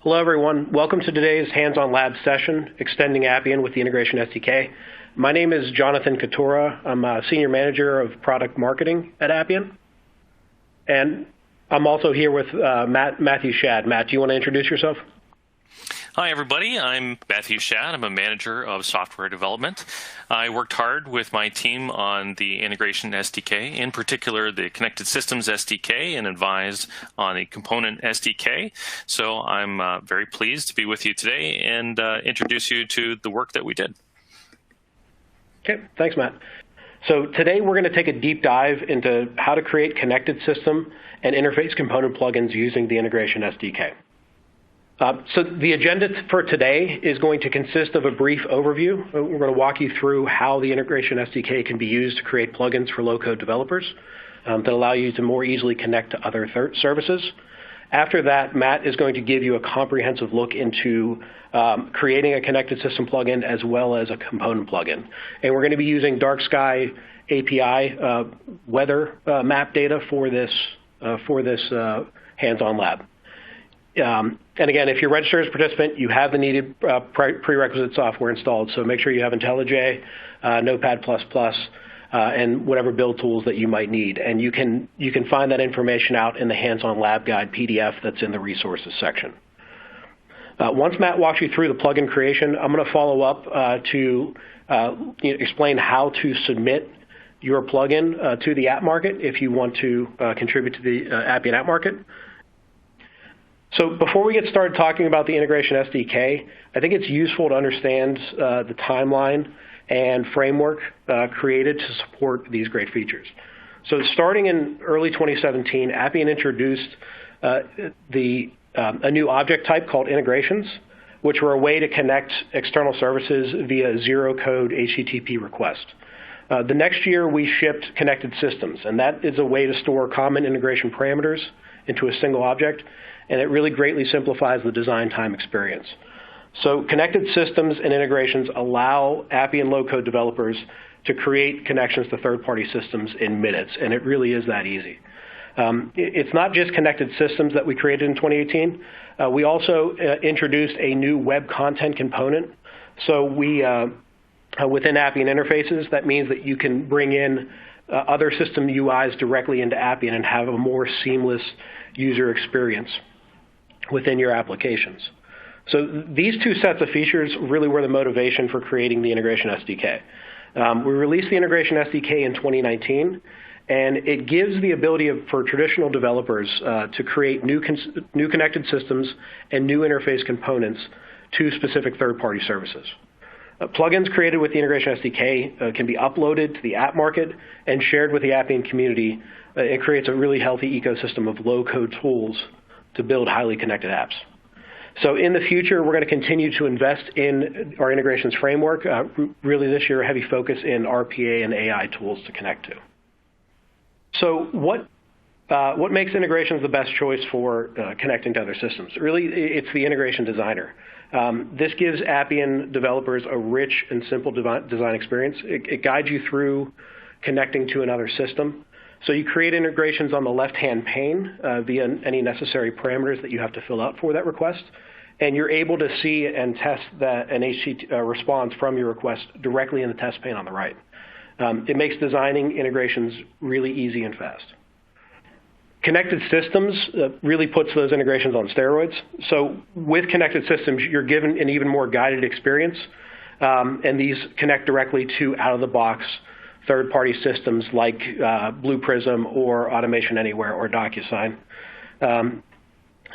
Hello, everyone. Welcome to today's hands-on lab session, Extending Appian with the Integration SDK. My name is Jonathan Katura. I'm a Senior Manager of Product Marketing at Appian. And I'm also here with Matthew Shad. Matt, do you want to introduce yourself? Hi, everybody. I'm Matthew Shad. I'm a manager of software development. I worked hard with my team on the Integration SDK, in particular the Connected Systems SDK, and advised on the Component SDK. So I'm very pleased to be with you today and introduce you to the work that we did. Okay, thanks, Matt. So today we're going to take a deep dive into how to create connected system and interface component plugins using the Integration SDK. So the agenda for today is going to consist of a brief overview. We're going to walk you through how the Integration SDK can be used to create plugins for low-code developers that allow you to more easily connect to other services. After that, Matt is going to give you a comprehensive look into creating a connected system plugin as well as a component plugin. And we're going to be using Dark Sky API weather map data for this hands-on lab. And again, if you're registered as a participant, you have the needed prerequisite software installed. So make sure you have IntelliJ, Notepad++, and whatever build tools that you might need. And you can find that information out in the hands-on lab guide PDF that's in the resources section. Once Matt walks you through the plugin creation, I'm going to follow up to explain how to submit your plugin to the app market if you want to contribute to the Appian app market. So before we get started talking about the Integration SDK, I think it's useful to understand the timeline and framework created to support these great features. So starting in early 2017, Appian introduced a new object type called integrations, which were a way to connect external services via zero-code HTTP request. The next year, we shipped connected systems, and that is a way to store common integration parameters into a single object, and it really greatly simplifies the design time experience. So connected systems and integrations allow Appian low-code developers to create connections to third-party systems in minutes, and it really is that easy. It's not just connected systems that we created in 2018. We also introduced a new web content component. So we, within Appian interfaces, that means that you can bring in other system UIs directly into Appian and have a more seamless user experience within your applications. So these two sets of features really were the motivation for creating the Integration SDK. We released the Integration SDK in 2019, and it gives the ability for traditional developers to create new connected systems and new interface components to specific third-party services. Plugins created with the Integration SDK can be uploaded to the app market and shared with the Appian community. It creates a really healthy ecosystem of low-code tools to build highly connected apps. So in the future, we're going to continue to invest in our integrations framework. Really this year, a heavy focus in RPA and AI tools to connect to. So what makes integrations the best choice for connecting to other systems? Really, it's the integration designer. This gives Appian developers a rich and simple design experience. It guides you through connecting to another system. So you create integrations on the left-hand pane via any necessary parameters that you have to fill out for that request. And you're able to see and test an HTTP response from your request directly in the test pane on the right. It makes designing integrations really easy and fast. Connected systems really puts those integrations on steroids. So with connected systems, you're given an even more guided experience. And these connect directly to out-of-the-box third-party systems like Blue Prism or Automation Anywhere or DocuSign.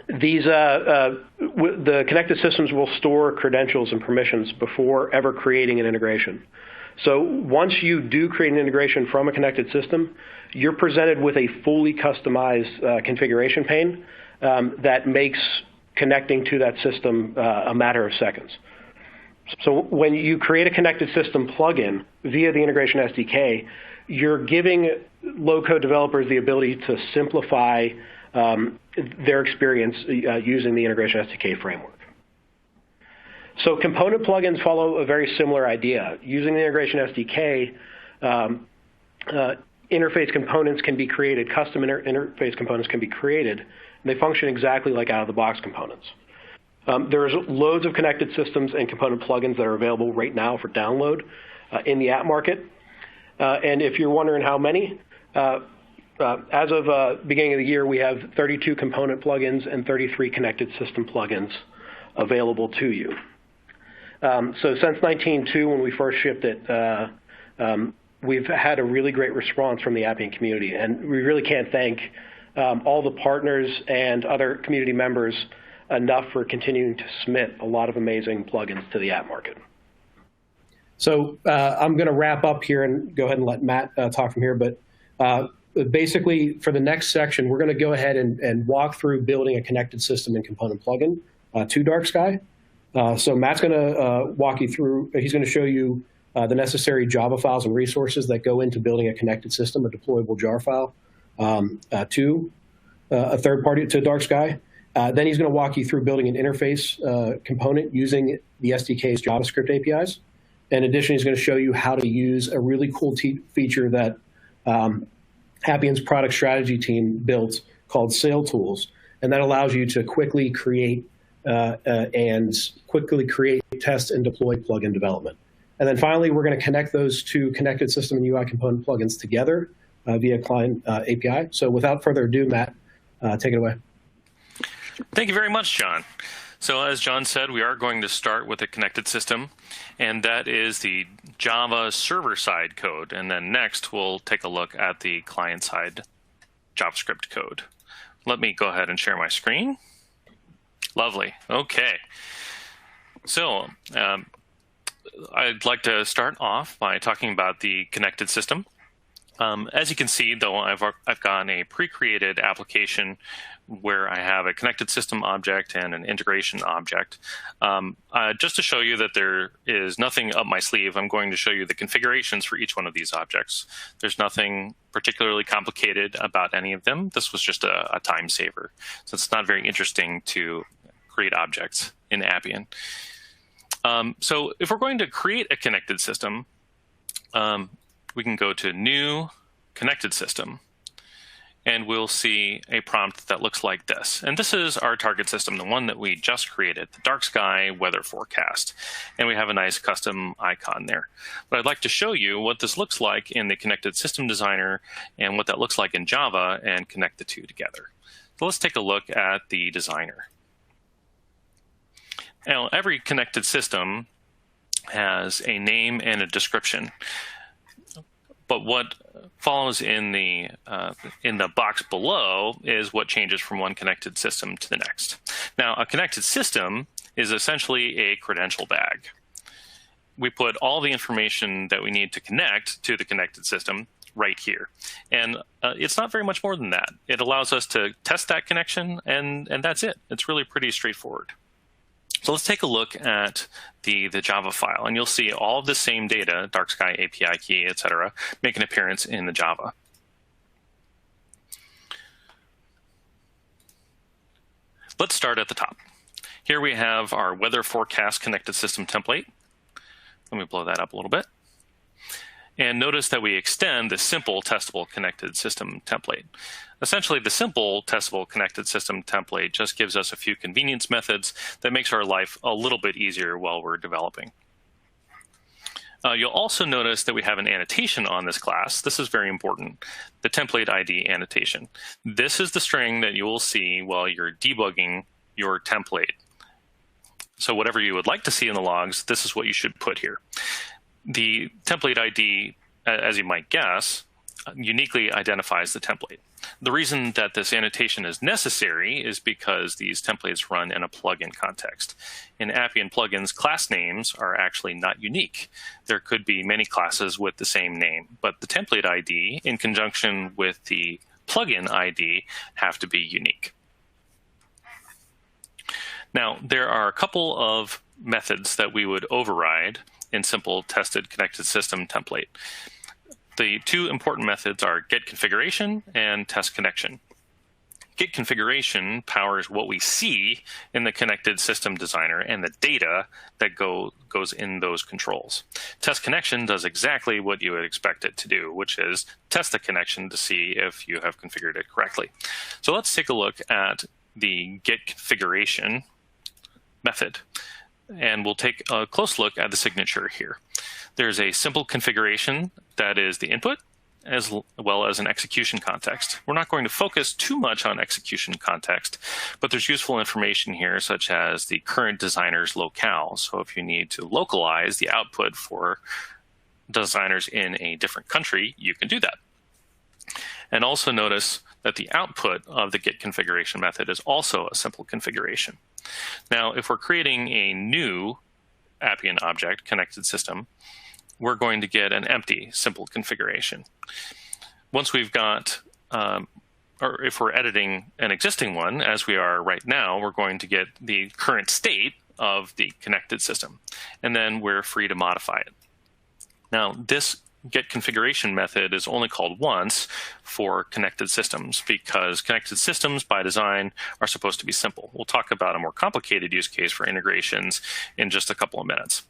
The connected systems will store credentials and permissions before ever creating an integration. So once you do create an integration from a connected system, you're presented with a fully customized configuration pane that makes connecting to that system a matter of seconds. So when you create a connected system plugin via the Integration SDK, you're giving low-code developers the ability to simplify their experience using the Integration SDK framework. So component plugins follow a very similar idea. Using the Integration SDK, interface components can be created, custom interface components can be created, and they function exactly like out-of-the-box components. There's loads of connected systems and component plugins that are available right now for download in the app market. And if you're wondering how many, as of beginning of the year, we have 32 component plugins and 33 connected system plugins available to you. So since 19.2, when we first shipped it, we've had a really great response from the Appian community, and we really can't thank all the partners and other community members enough for continuing to submit a lot of amazing plugins to the app market. So I'm going to wrap up here and go ahead and let Matt talk from here, but basically for the next section, we're going to go ahead and walk through building a connected system and component plugin to Dark Sky. So Matt's going to walk you through, he's going to show you the necessary Java files and resources that go into building a connected system, a deployable jar file to a third party, to Dark Sky. Then he's going to walk you through building an interface component using the SDK's JavaScript APIs. In addition, he's going to show you how to use a really cool feature that Appian's product strategy team built called Sale Tools, and that allows you to quickly create test, and deploy plugin development. And then finally, we're going to connect those two connected system and UI component plugins together via client API. So without further ado, Matt, take it away. Thank you very much, John. So as John said, we are going to start with a connected system, and that is the Java server-side code. And then next, we'll take a look at the client-side JavaScript code. Let me go ahead and share my screen. Lovely. Okay. So I'd like to start off by talking about the connected system. As you can see, though, I've got a pre-created application where I have a connected system object and an integration object. Just to show you that there is nothing up my sleeve, I'm going to show you the configurations for each one of these objects. There's nothing particularly complicated about any of them. This was just a time saver, so it's not very interesting to create objects in Appian. So if we're going to create a connected system, we can go to New Connected System, and we'll see a prompt that looks like this. And this is our target system, the one that we just created, the dark sky weather forecast. And we have a nice custom icon there. But I'd like to show you what this looks like in the Connected System Designer and what that looks like in Java and connect the two together. So let's take a look at the designer. Now, every connected system has a name and a description. But what follows in the box below is what changes from one connected system to the next. Now, a connected system is essentially a credential bag. We put all the information that we need to connect to the connected system right here. And it's not very much more than that. It allows us to test that connection, and that's it. It's really pretty straightforward. So let's take a look at the Java file, and you'll see all of the same data, dark sky, API key, etc., make an appearance in the Java. Let's start at the top. Here we have our weather forecast connected system template. Let me blow that up a little bit. And notice that we extend the simple testable connected system template. Essentially, the simple testable connected system template just gives us a few convenience methods that makes our life a little bit easier while we're developing. You'll also notice that we have an annotation on this class. This is very important, the template ID annotation. This is the string that you will see while you're debugging your template. So whatever you would like to see in the logs, this is what you should put here. The template ID, as you might guess, uniquely identifies the template. The reason that this annotation is necessary is because these templates run in a plugin context. In Appian plugins, class names are actually not unique. There could be many classes with the same name, but the template ID, in conjunction with the plugin ID, have to be unique. Now, there are a couple of methods that we would override in simple tested connected system template. The two important methods are get configuration and test connection. Get configuration powers what we see in the connected system designer and the data that goes in those controls. Test connection does exactly what you would expect it to do, which is test the connection to see if you have configured it correctly. So let's take a look at the get configuration method. And we'll take a close look at the signature here. There's a simple configuration that is the input, as well as an execution context. We're not going to focus too much on execution context, but there's useful information here, such as the current designer's locale. So if you need to localize the output for designers in a different country, you can do that. And also notice that the output of the get configuration method is also a simple configuration. Now, if we're creating a new Appian object connected system, we're going to get an empty simple configuration. Once we've got, or if we're editing an existing one, as we are right now, we're going to get the current state of the connected system, and then we're free to modify it. Now, this get configuration method is only called once for connected systems, because connected systems by design are supposed to be simple. We'll talk about a more complicated use case for integrations in just a couple of minutes.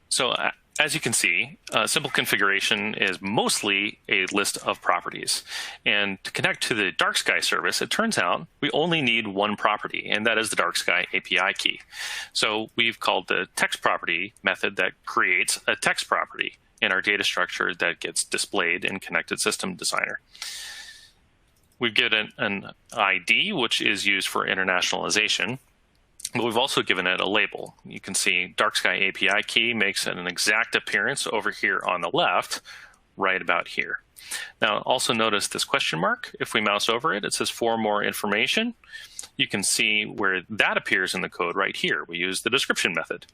So as you can see, simple configuration is mostly a list of properties. And to connect to the dark sky service, it turns out we only need one property, and that is the dark sky API key. So we've called the text property method that creates a text property in our data structure that gets displayed in Connected System Designer. We've given an ID, which is used for internationalization. But we've also given it a label. You can see dark sky API key makes an exact appearance over here on the left, right about here. Now, also notice this question mark. If we mouse over it, it says for more information. You can see where that appears in the code right here. We use the description method.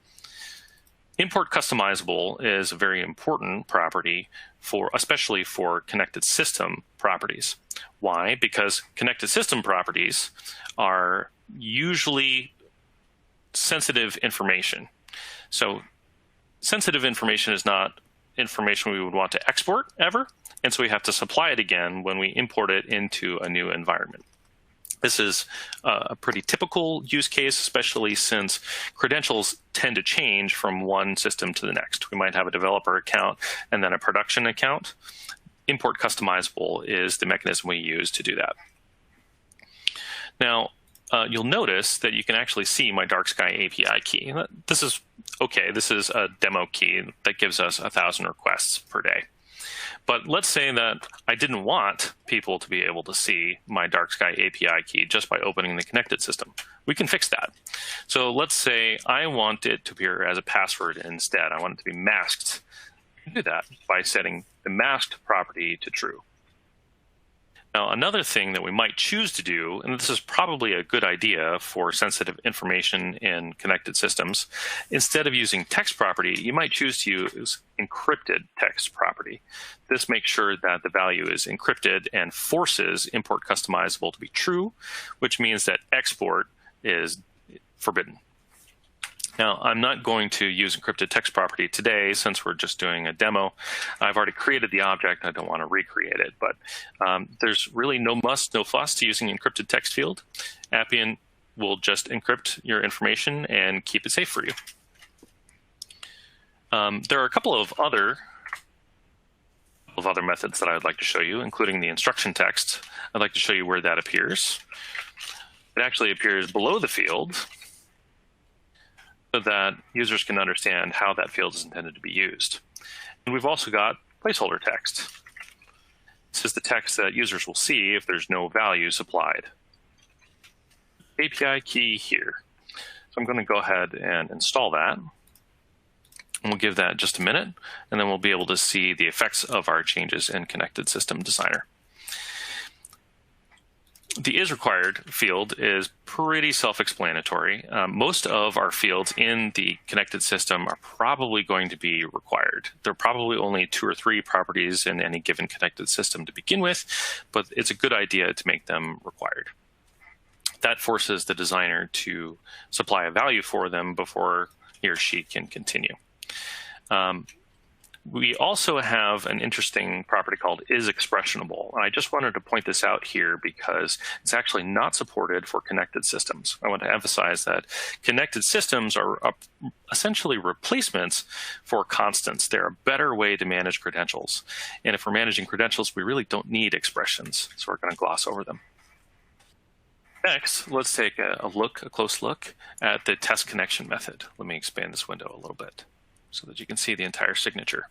Import customizable is a very important property especially for connected system properties. Why? Because connected system properties are usually sensitive information. So sensitive information is not information we would want to export ever, and so we have to supply it again when we import it into a new environment. This is a pretty typical use case, especially since credentials tend to change from one system to the next. We might have a developer account and then a production account. Import customizable is the mechanism we use to do that. Now, you'll notice that you can actually see my dark sky API key. This is okay. This is a demo key that gives us 1,000 requests per day. But let's say that I didn't want people to be able to see my dark sky API key just by opening the connected system. We can fix that. So let's say I want it to appear as a password instead. I want it to be masked. You can do that by setting the masked property to true. Now, another thing that we might choose to do, and this is probably a good idea for sensitive information in connected systems, instead of using text property, you might choose to use encrypted text property. This makes sure that the value is encrypted and forces import customizable to be true, which means that export is forbidden. Now, I'm not going to use encrypted text property today since we're just doing a demo. I've already created the object. I don't want to recreate it, but there's really no must, no fuss to using encrypted text field. Appian will just encrypt your information and keep it safe for you. There are a couple of other methods that I would like to show you, including the instruction text. I'd like to show you where that appears. It actually appears below the field, so that users can understand how that field is intended to be used. And we've also got placeholder text. This is the text that users will see if there's no value supplied. API key here. So I'm going to go ahead and install that. And we'll give that just a minute, and then we'll be able to see the effects of our changes in Connected System Designer. The is required field is pretty self-explanatory. Most of our fields in the connected system are probably going to be required. There are probably only 2 or 3 properties in any given connected system to begin with, but it's a good idea to make them required. That forces the designer to supply a value for them before he or she can continue. We also have an interesting property called isExpressionable. And I just wanted to point this out here because it's actually not supported for connected systems. I want to emphasize that connected systems are essentially replacements for constants. They're a better way to manage credentials. And if we're managing credentials, we really don't need expressions. So we're going to gloss over them. Next, let's take a close look at the test connection method. Let me expand this window a little bit so that you can see the entire signature.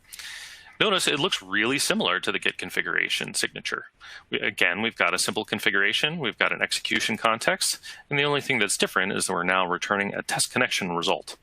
Notice it looks really similar to the Git configuration signature. Again, we've got a simple configuration, we've got an execution context, and the only thing that's different is that we're now returning a test connection result.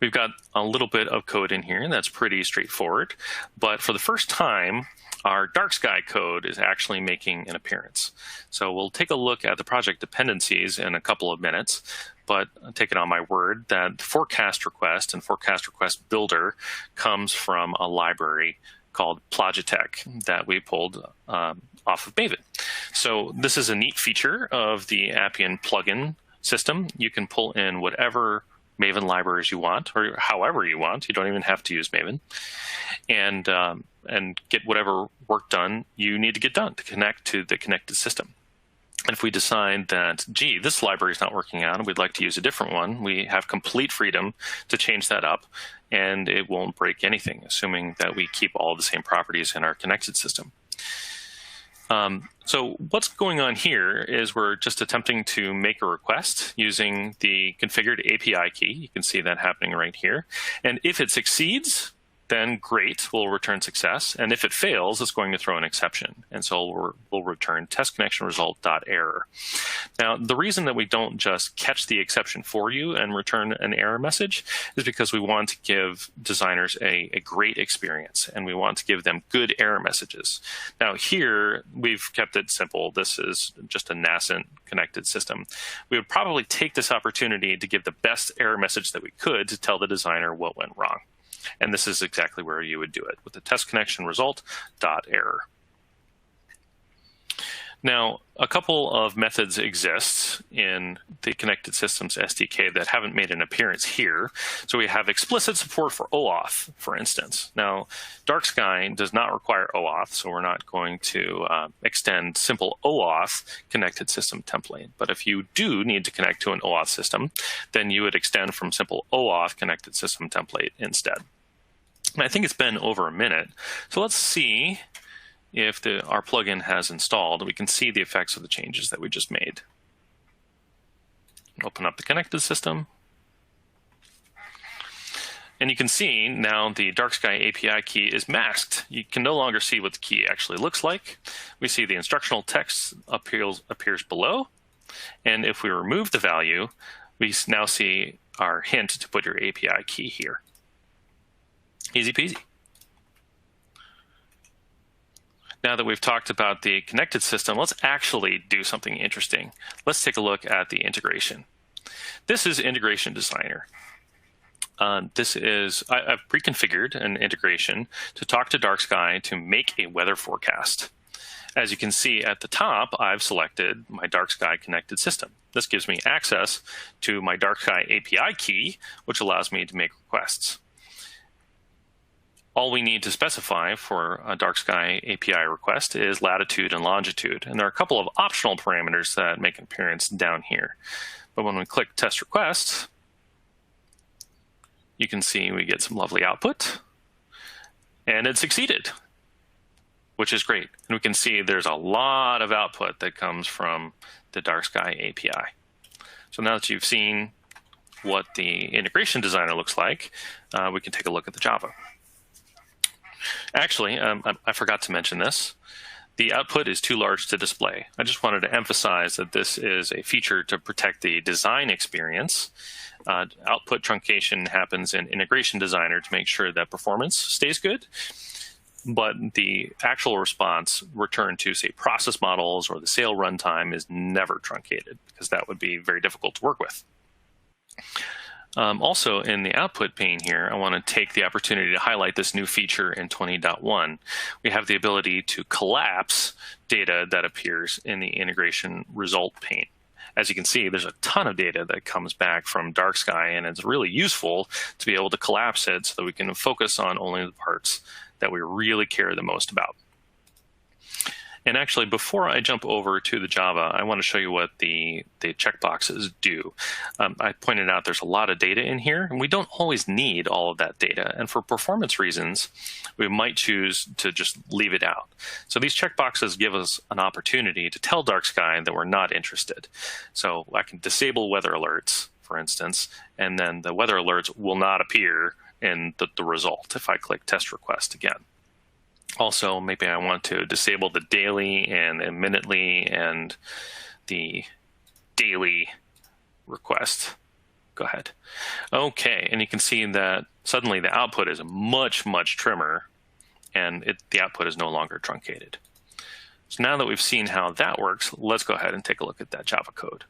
We've got a little bit of code in here that's pretty straightforward, but for the first time, our dark sky code is actually making an appearance. So we'll take a look at the project dependencies in a couple of minutes, but take it on my word that forecast request and forecast request builder comes from a library called Plogitech that we pulled off of Maven. So this is a neat feature of the Appian plugin system. You can pull in whatever Maven libraries you want, or however you want. You don't even have to use Maven, and get whatever work done you need to get done to connect to the connected system. And if we decide that, gee, this library is not working out and we'd like to use a different one, we have complete freedom to change that up, and it won't break anything, assuming that we keep all the same properties in our connected system. So what's going on here is we're just attempting to make a request using the configured API key. You can see that happening right here. And if it succeeds, then great, we'll return success. And if it fails, it's going to throw an exception. And so we'll return test connection result.error. Now, the reason that we don't just catch the exception for you and return an error message is because we want to give designers a great experience, and we want to give them good error messages. Now, here, we've kept it simple. This is just a nascent connected system. We would probably take this opportunity to give the best error message that we could to tell the designer what went wrong. And this is exactly where you would do it, with the test connection result.error. Now, a couple of methods exist in the Connected Systems SDK that haven't made an appearance here. So we have explicit support for OAuth, for instance. Now, Dark Sky does not require OAuth, so we're not going to extend simple OAuth connected system template. But if you do need to connect to an OAuth system, then you would extend from simple OAuth connected system template instead. And I think it's been over a minute. So let's see if our plugin has installed. We can see the effects of the changes that we just made. Open up the connected system. And you can see now the Dark Sky API key is masked. You can no longer see what the key actually looks like. We see the instructional text appears below. And if we remove the value, we now see our hint to put your API key here. Easy peasy. Now that we've talked about the connected system, let's actually do something interesting. Let's take a look at the integration. This is Integration Designer. I've pre-configured an integration to talk to Dark Sky to make a weather forecast. As you can see at the top, I've selected my Dark Sky connected system. This gives me access to my Dark Sky API key, which allows me to make requests. All we need to specify for a Dark Sky API request is latitude and longitude. And there are a couple of optional parameters that make an appearance down here. But when we click Test Requests, you can see we get some lovely output. And it succeeded, which is great. And we can see there's a lot of output that comes from the Dark Sky API. So now that you've seen what the integration designer looks like, we can take a look at the Java. Actually, I forgot to mention this. The output is too large to display. I just wanted to emphasize that this is a feature to protect the design experience. Output truncation happens in Integration Designer to make sure that performance stays good, but the actual response returned to, say, process models or the sail runtime is never truncated, because that would be very difficult to work with. Also, in the output pane here, I want to take the opportunity to highlight this new feature in 20.1. We have the ability to collapse data that appears in the integration result pane. As you can see, there's a ton of data that comes back from Dark Sky, and it's really useful to be able to collapse it so that we can focus on only the parts that we really care the most about. And actually, before I jump over to the Java, I want to show you what the checkboxes do. I pointed out there's a lot of data in here, and we don't always need all of that data. And for performance reasons, we might choose to just leave it out. So these checkboxes give us an opportunity to tell dark sky that we're not interested. So I can disable weather alerts, for instance, and then the weather alerts will not appear in the result if I click test request again. Also, maybe I want to disable the daily and the minutely and the daily request. Go ahead. Okay, and you can see that suddenly the output is much, much trimmer, and the output is no longer truncated. So now that we've seen how that works, let's go ahead and take a look at that Java code.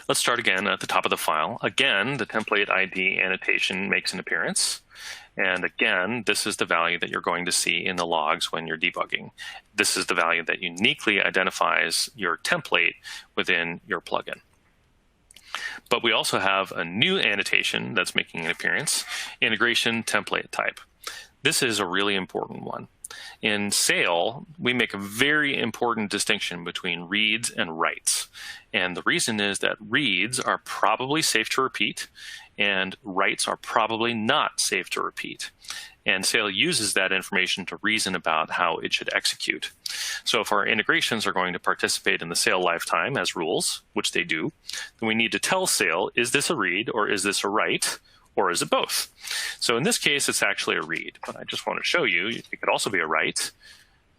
Let's start again at the top of the file. Again, the template ID annotation makes an appearance. And again, this is the value that you're going to see in the logs when you're debugging. This is the value that uniquely identifies your template within your plugin. But we also have a new annotation that's making an appearance, integration template type. This is a really important one. In Sail, we make a very important distinction between reads and writes. And the reason is that reads are probably safe to repeat, and writes are probably not safe to repeat. And Sail uses that information to reason about how it should execute. So if our integrations are going to participate in the Sail lifetime as rules, which they do, then we need to tell Sail, is this a read or is this a write? Or is it both? So in this case, it's actually a read. But I just want to show you, it could also be a write,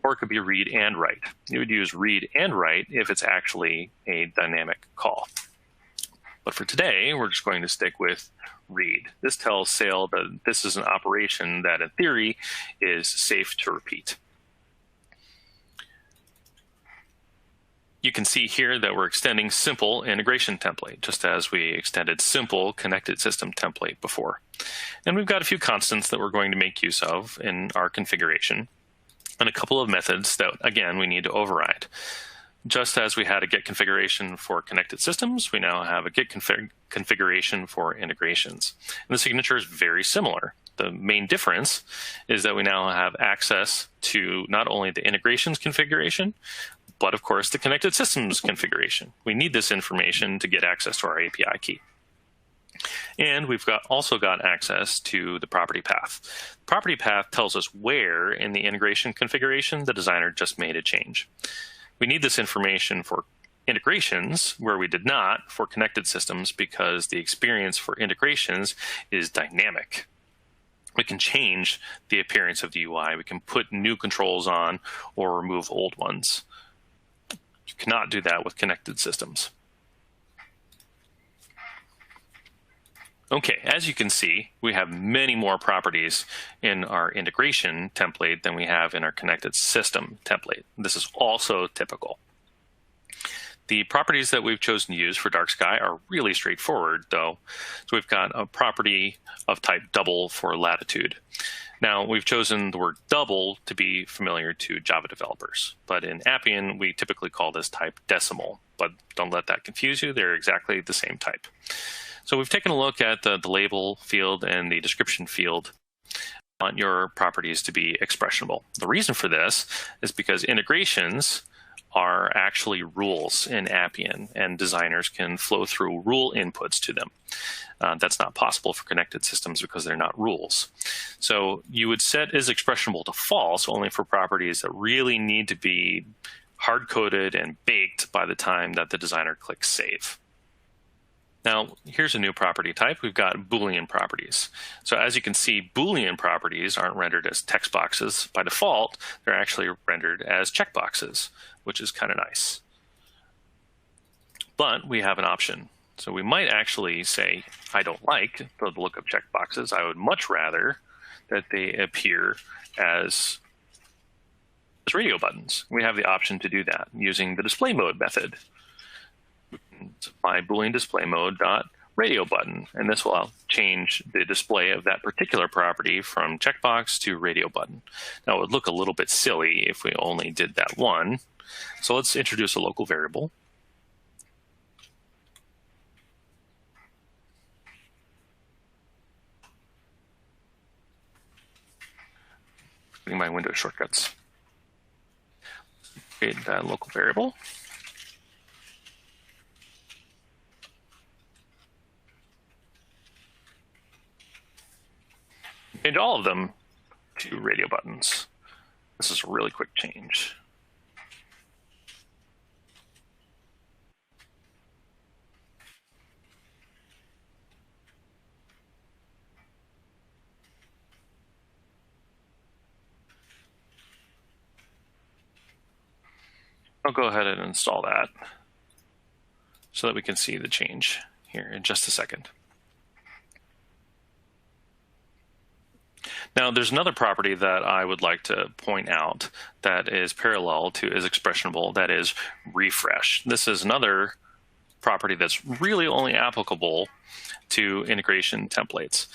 or it could be read and write. You would use read and write if it's actually a dynamic call. But for today, we're just going to stick with read. This tells Sail that this is an operation that, in theory, is safe to repeat. You can see here that we're extending simple integration template, just as we extended simple connected system template before. And we've got a few constants that we're going to make use of in our configuration, and a couple of methods that, again, we need to override. Just as we had a get configuration for connected systems, we now have a get configuration for integrations. And the signature is very similar. The main difference is that we now have access to not only the integrations configuration, but of course the connected systems configuration. We need this information to get access to our API key. And we've also got access to the property path. The property path tells us where in the integration configuration the designer just made a change. We need this information for integrations where we did not for connected systems because the experience for integrations is dynamic. We can change the appearance of the UI. We can put new controls on or remove old ones. You cannot do that with connected systems. Okay, as you can see, we have many more properties in our integration template than we have in our connected system template. This is also typical. The properties that we've chosen to use for dark sky are really straightforward, though. So we've got a property of type double for latitude. Now, we've chosen the word double to be familiar to Java developers, but in Appian, we typically call this type decimal, but don't let that confuse you. They're exactly the same type. So we've taken a look at the label field and the description field. You want your properties to be expressionable. The reason for this is because integrations are actually rules in Appian, and designers can flow through rule inputs to them. That's not possible for connected systems because they're not rules. So you would set is expressionable to false only for properties that really need to be hard-coded and baked by the time that the designer clicks save. Now, here's a new property type. We've got Boolean properties. So as you can see, Boolean properties aren't rendered as text boxes. By default, they're actually rendered as checkboxes, which is kind of nice. But we have an option. So we might actually say, I don't like the look of checkboxes. I would much rather that they appear as radio buttons. We have the option to do that using the display mode method. By Boolean display mode dot radio button, and this will change the display of that particular property from checkbox to radio button. Now, it would look a little bit silly if we only did that one. So let's introduce a local variable. Getting my Windows shortcuts. create that local variable. Change all of them to radio buttons. This is a really quick change. I'll go ahead and install that so that we can see the change here in just a second. Now, there's another property that I would like to point out that is parallel to is expressionable, that is refresh. This is another property that's really only applicable to integration templates.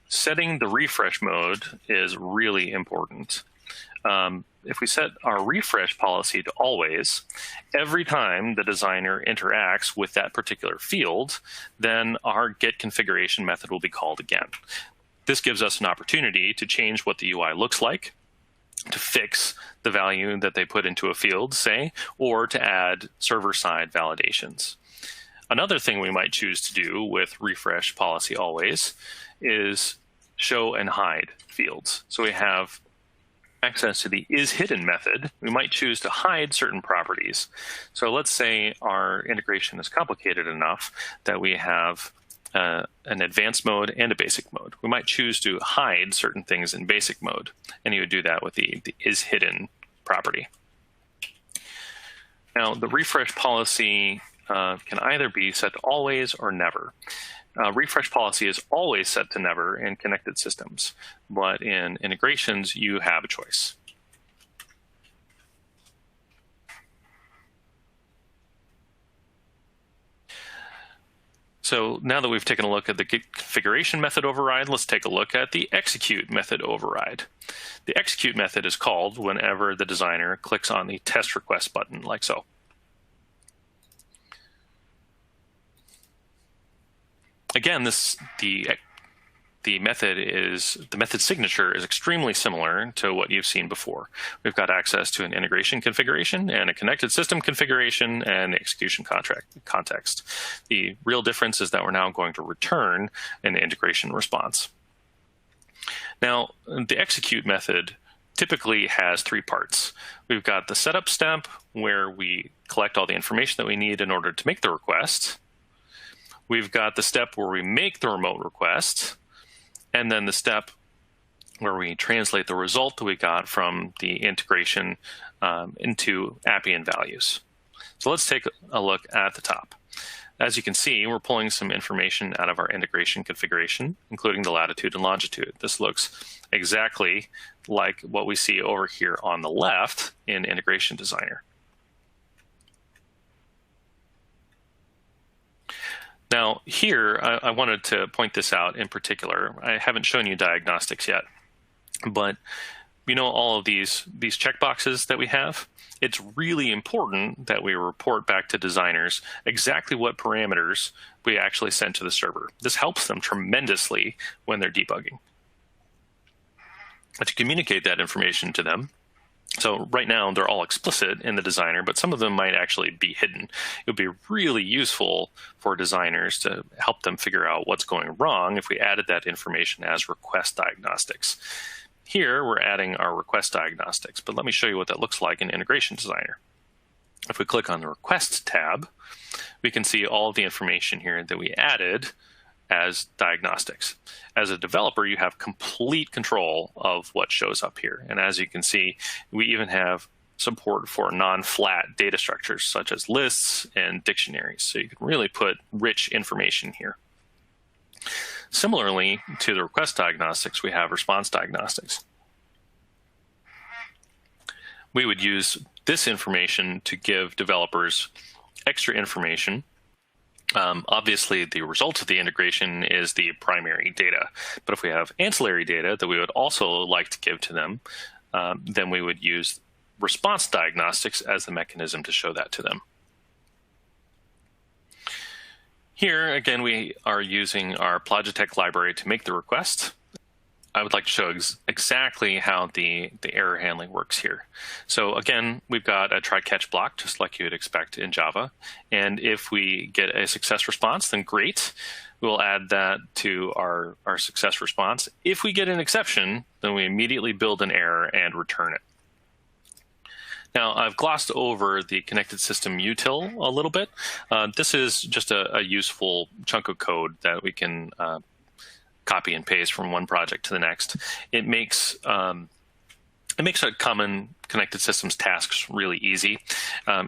Setting the refresh mode is really important. If we set our refresh policy to always, every time the designer interacts with that particular field, then our get configuration method will be called again. This gives us an opportunity to change what the UI looks like, to fix the value that they put into a field, say, or to add server-side validations. Another thing we might choose to do with refresh policy always is show and hide fields. So we have access to the isHidden method. We might choose to hide certain properties. So let's say our integration is complicated enough that we have an advanced mode and a basic mode. We might choose to hide certain things in basic mode, and you would do that with the isHidden property. Now, the refresh policy can either be set to always or never. Refresh policy is always set to never in connected systems, but in integrations, you have a choice. So now that we've taken a look at the configuration method override, let's take a look at the execute method override. The execute method is called whenever the designer clicks on the test request button, like so. Again, the method signature is extremely similar to what you've seen before. We've got access to an integration configuration and a connected system configuration and execution context. The real difference is that we're now going to return an integration response. Now, the execute method typically has three parts. We've got the setup step where we collect all the information that we need in order to make the request. We've got the step where we make the remote request, and then the step where we translate the result that we got from the integration into Appian values. So let's take a look at the top. As you can see, we're pulling some information out of our integration configuration, including the latitude and longitude. This looks exactly like what we see over here on the left in Integration Designer. Now here, I wanted to point this out in particular. I haven't shown you diagnostics yet, but you know all of these checkboxes that we have? It's really important that we report back to designers exactly what parameters we actually send to the server. This helps them tremendously when they're debugging. To communicate that information to them, so right now they're all explicit in the designer, but some of them might actually be hidden. It would be really useful for designers to help them figure out what's going wrong if we added that information as request diagnostics. Here we're adding our request diagnostics, but let me show you what that looks like in Integration Designer. If we click on the Request tab, we can see all of the information here that we added as diagnostics. As a developer, you have complete control of what shows up here. And as you can see, we even have support for non-flat data structures such as lists and dictionaries. So you can really put rich information here. Similarly to the request diagnostics, we have response diagnostics. We would use this information to give developers extra information. Obviously, the result of the integration is the primary data. But if we have ancillary data that we would also like to give to them, then we would use response diagnostics as the mechanism to show that to them. Here, again, we are using our Plagitech library to make the request. I would like to show exactly how the error handling works here. So again, we've got a try-catch block, just like you would expect in Java. And if we get a success response, then great. We'll add that to our success response. If we get an exception, then we immediately build an error and return it. Now, I've glossed over the connected system util a little bit. This is just a useful chunk of code that we can copy and paste from one project to the next. It makes a common connected systems tasks really easy,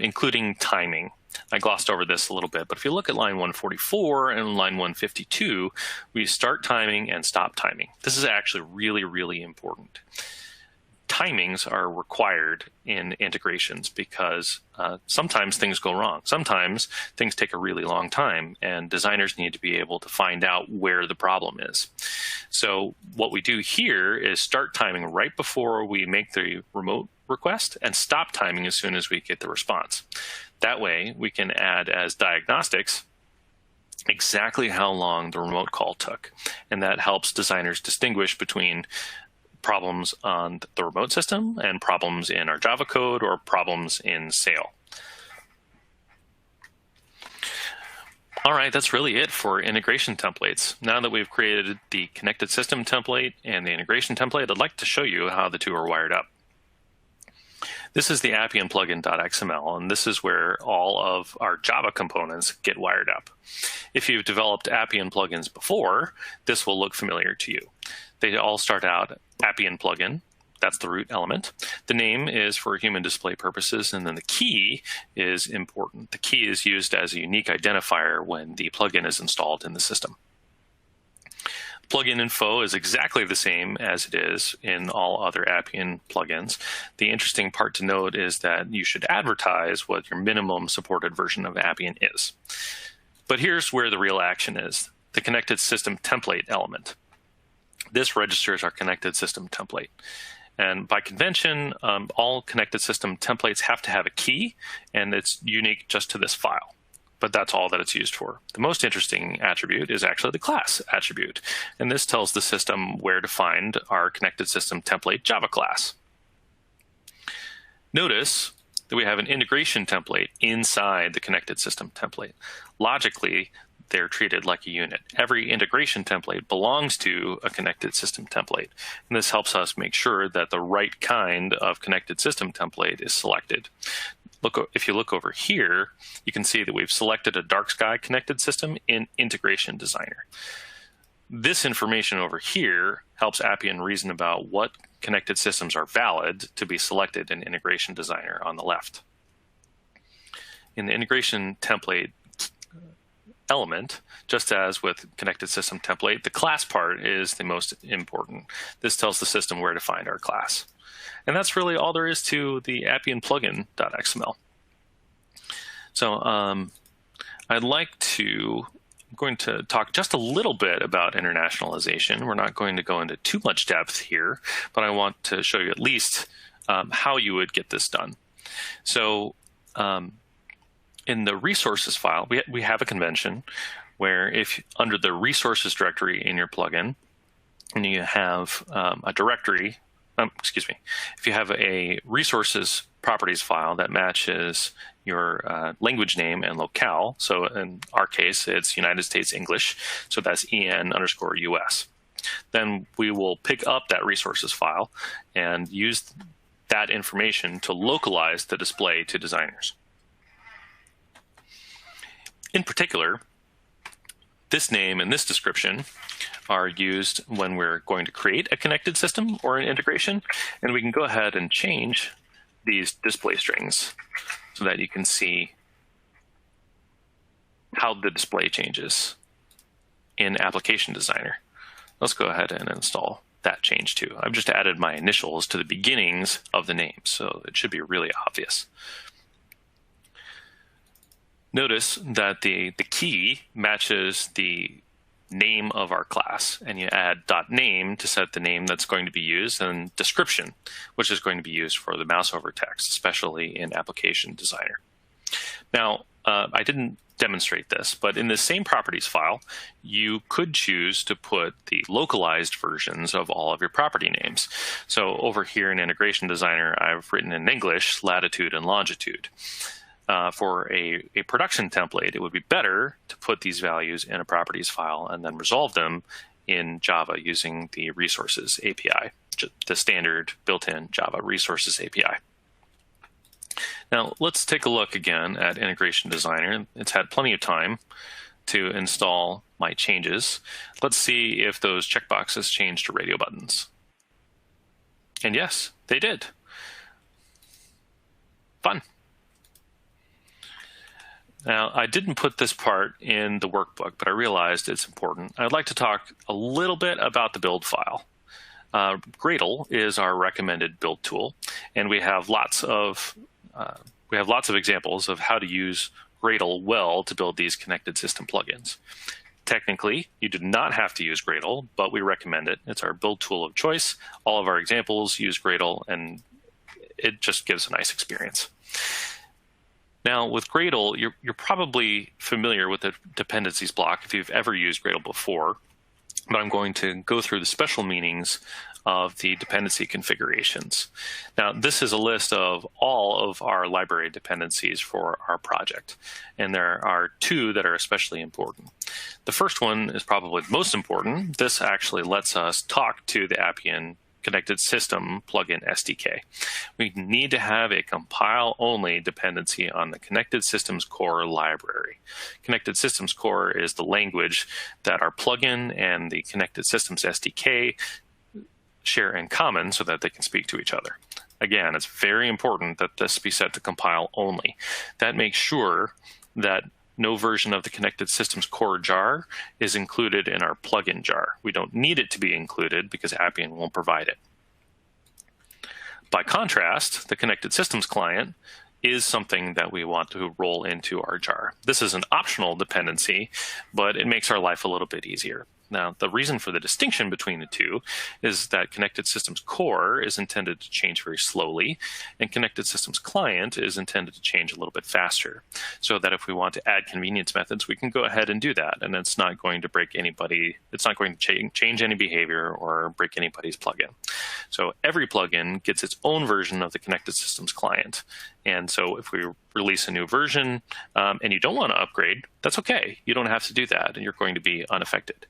including timing. I glossed over this a little bit, but if you look at line 144 and line 152, we start timing and stop timing. This is actually really, really important. Timings are required in integrations because sometimes things go wrong. Sometimes things take a really long time, and designers need to be able to find out where the problem is. So what we do here is start timing right before we make the remote request and stop timing as soon as we get the response. That way, we can add as diagnostics exactly how long the remote call took, and that helps designers distinguish between problems on the remote system and problems in our Java code or problems in Sail. All right, that's really it for integration templates. Now that we've created the connected system template and the integration template, I'd like to show you how the two are wired up. This is the Appian plugin.xml, and this is where all of our Java components get wired up. If you've developed Appian plugins before, this will look familiar to you. They all start out Appian plugin. That's the root element. The name is for human display purposes, and then the key is important. The key is used as a unique identifier when the plugin is installed in the system. Plugin info is exactly the same as it is in all other Appian plugins. The interesting part to note is that you should advertise what your minimum supported version of Appian is. But here's where the real action is, the connected system template element. This registers our connected system template. And by convention, all connected system templates have to have a key, and it's unique just to this file. But that's all that it's used for. The most interesting attribute is actually the class attribute. And this tells the system where to find our connected system template Java class. Notice that we have an integration template inside the connected system template. Logically, they're treated like a unit. Every integration template belongs to a connected system template. And this helps us make sure that the right kind of connected system template is selected. If you look over here, you can see that we've selected a dark sky connected system in Integration Designer. This information over here helps Appian reason about what connected systems are valid to be selected in Integration Designer on the left. In the integration template element, just as with connected system template, the class part is the most important. This tells the system where to find our class. And that's really all there is to the Appian plugin.xml. So I'm going to talk just a little bit about internationalization. We're not going to go into too much depth here, but I want to show you at least how you would get this done. So in the resources file, we have a convention where if under the resources directory in your plugin, and you have a directory, if you have a resources properties file that matches your language name and locale, so in our case, it's United States English, so that's EN_US. Then we will pick up that resources file and use that information to localize the display to designers. In particular, this name and this description are used when we're going to create a connected system or an integration, and we can go ahead and change these display strings so that you can see how the display changes in Application Designer. Let's go ahead and install that change too. I've just added my initials to the beginnings of the name, so it should be really obvious. Notice that the key matches the name of our class, and you add .name to set the name that's going to be used, and description, which is going to be used for the mouse over text, especially in Application Designer. Now, I didn't demonstrate this, but in the same properties file, you could choose to put the localized versions of all of your property names. So over here in Integration Designer, I've written in English latitude and longitude. For a production template, it would be better to put these values in a properties file and then resolve them in Java using the Resources API, the standard built-in Java Resources API. Now, let's take a look again at Integration Designer. It's had plenty of time to install my changes. Let's see if those checkboxes change to radio buttons. And yes, they did. Fun. Now, I didn't put this part in the workbook, but I realized it's important. I'd like to talk a little bit about the build file. Gradle is our recommended build tool, and we have lots of examples of how to use Gradle well to build these connected system plugins. Technically, you do not have to use Gradle, but we recommend it. It's our build tool of choice. All of our examples use Gradle, and it just gives a nice experience. Now, with Gradle, you're probably familiar with the dependencies block if you've ever used Gradle before, but I'm going to go through the special meanings of the dependency configurations. Now, this is a list of all of our library dependencies for our project, and there are two that are especially important. The first one is probably the most important. This actually lets us talk to the Appian Connected System plugin SDK. We need to have a compile-only dependency on the Connected Systems Core library. Connected Systems Core is the language that our plugin and the Connected Systems SDK share in common so that they can speak to each other. Again, it's very important that this be set to compile only. That makes sure that no version of the Connected Systems Core jar is included in our plugin jar. We don't need it to be included because Appian won't provide it. By contrast, the Connected Systems client is something that we want to roll into our jar. This is an optional dependency, but it makes our life a little bit easier. Now, the reason for the distinction between the two is that Connected Systems Core is intended to change very slowly, and Connected Systems Client is intended to change a little bit faster, so that if we want to add convenience methods, we can go ahead and do that, and it's not going to break anybody, it's not going to change any behavior or break anybody's plugin. So every plugin gets its own version of the Connected Systems Client, and so if we release a new version and you don't want to upgrade, that's okay. You don't have to do that, and you're going to be unaffected.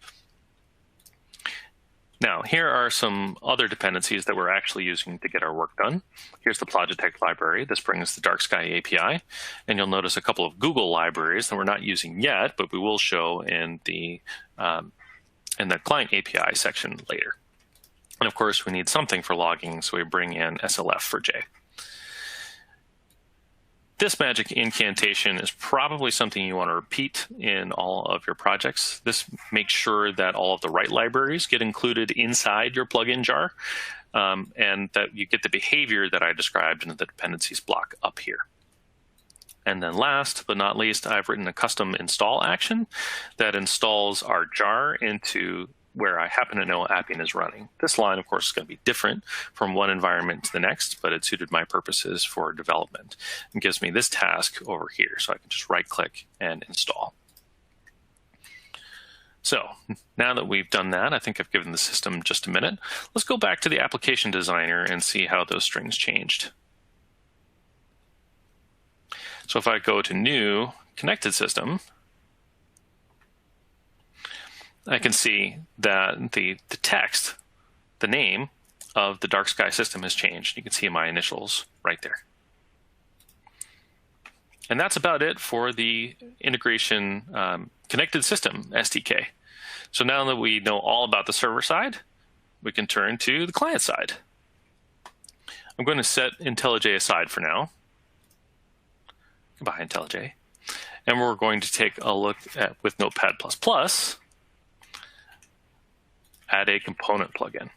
Now, here are some other dependencies that we're actually using to get our work done. Here's the Plogitech library. This brings the Dark Sky API. And you'll notice a couple of Google libraries that we're not using yet, but we will show in the client API section later. And of course, we need something for logging, so we bring in SLF for J. This magic incantation is probably something you want to repeat in all of your projects. This makes sure that all of the right libraries get included inside your plugin jar, and that you get the behavior that I described in the dependencies block up here. And then last but not least, I've written a custom install action that installs our jar into where I happen to know Appian is running. This line, of course, is going to be different from one environment to the next, but it suited my purposes for development and gives me this task over here. So I can just right-click and install. So now that we've done that, I think I've given the system just a minute. Let's go back to the application designer and see how those strings changed. So if I go to New, Connected System, I can see that the text, the name of the Dark Sky system has changed. You can see my initials right there. And that's about it for the integration connected system SDK. So now that we know all about the server side, we can turn to the client side. I'm going to set IntelliJ aside for now. Goodbye, IntelliJ. And we're going to take a look at, with Notepad++, add a component plugin.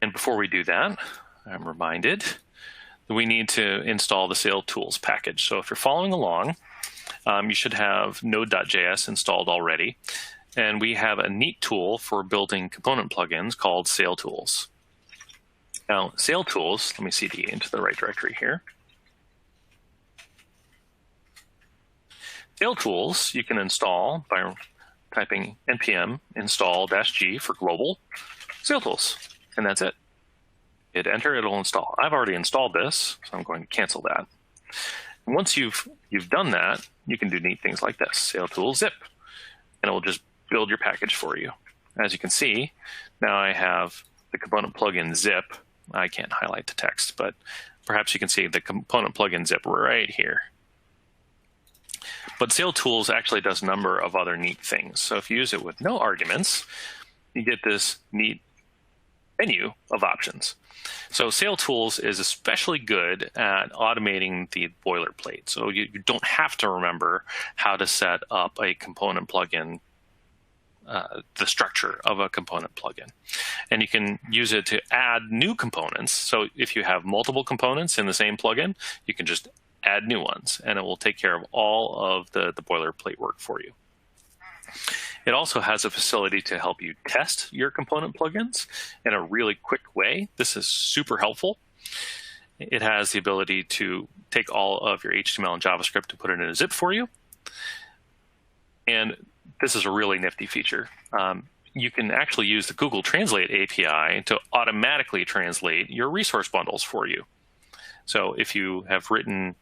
And before we do that, I'm reminded that we need to install the Sail Tools package. So if you're following along, you should have Node.js installed already. And we have a neat tool for building component plugins called Sail Tools. Now, Sail Tools, let me cd into the right directory here. Sale tools you can install by typing npm install-g for global sale tools, and that's it. Hit enter, it'll install. I've already installed this, so I'm going to cancel that. And once you've done that, you can do neat things like this, sale tool zip, and it will just build your package for you. As you can see, now I have the component plugin zip. I can't highlight the text, but perhaps you can see the component plugin zip right here. But sale tools actually does a number of other neat things. So if you use it with no arguments, you get this neat menu of options. So sale tools is especially good at automating the boilerplate. So you don't have to remember how to set up a component plugin, the structure of a component plugin. And you can use it to add new components. So if you have multiple components in the same plugin, you can just add new ones, and it will take care of all of the boilerplate work for you. It also has a facility to help you test your component plugins in a really quick way. This is super helpful. It has the ability to take all of your HTML and JavaScript to put it in a zip for you. And this is a really nifty feature. You can actually use the Google Translate API to automatically translate your resource bundles for you. So if you have written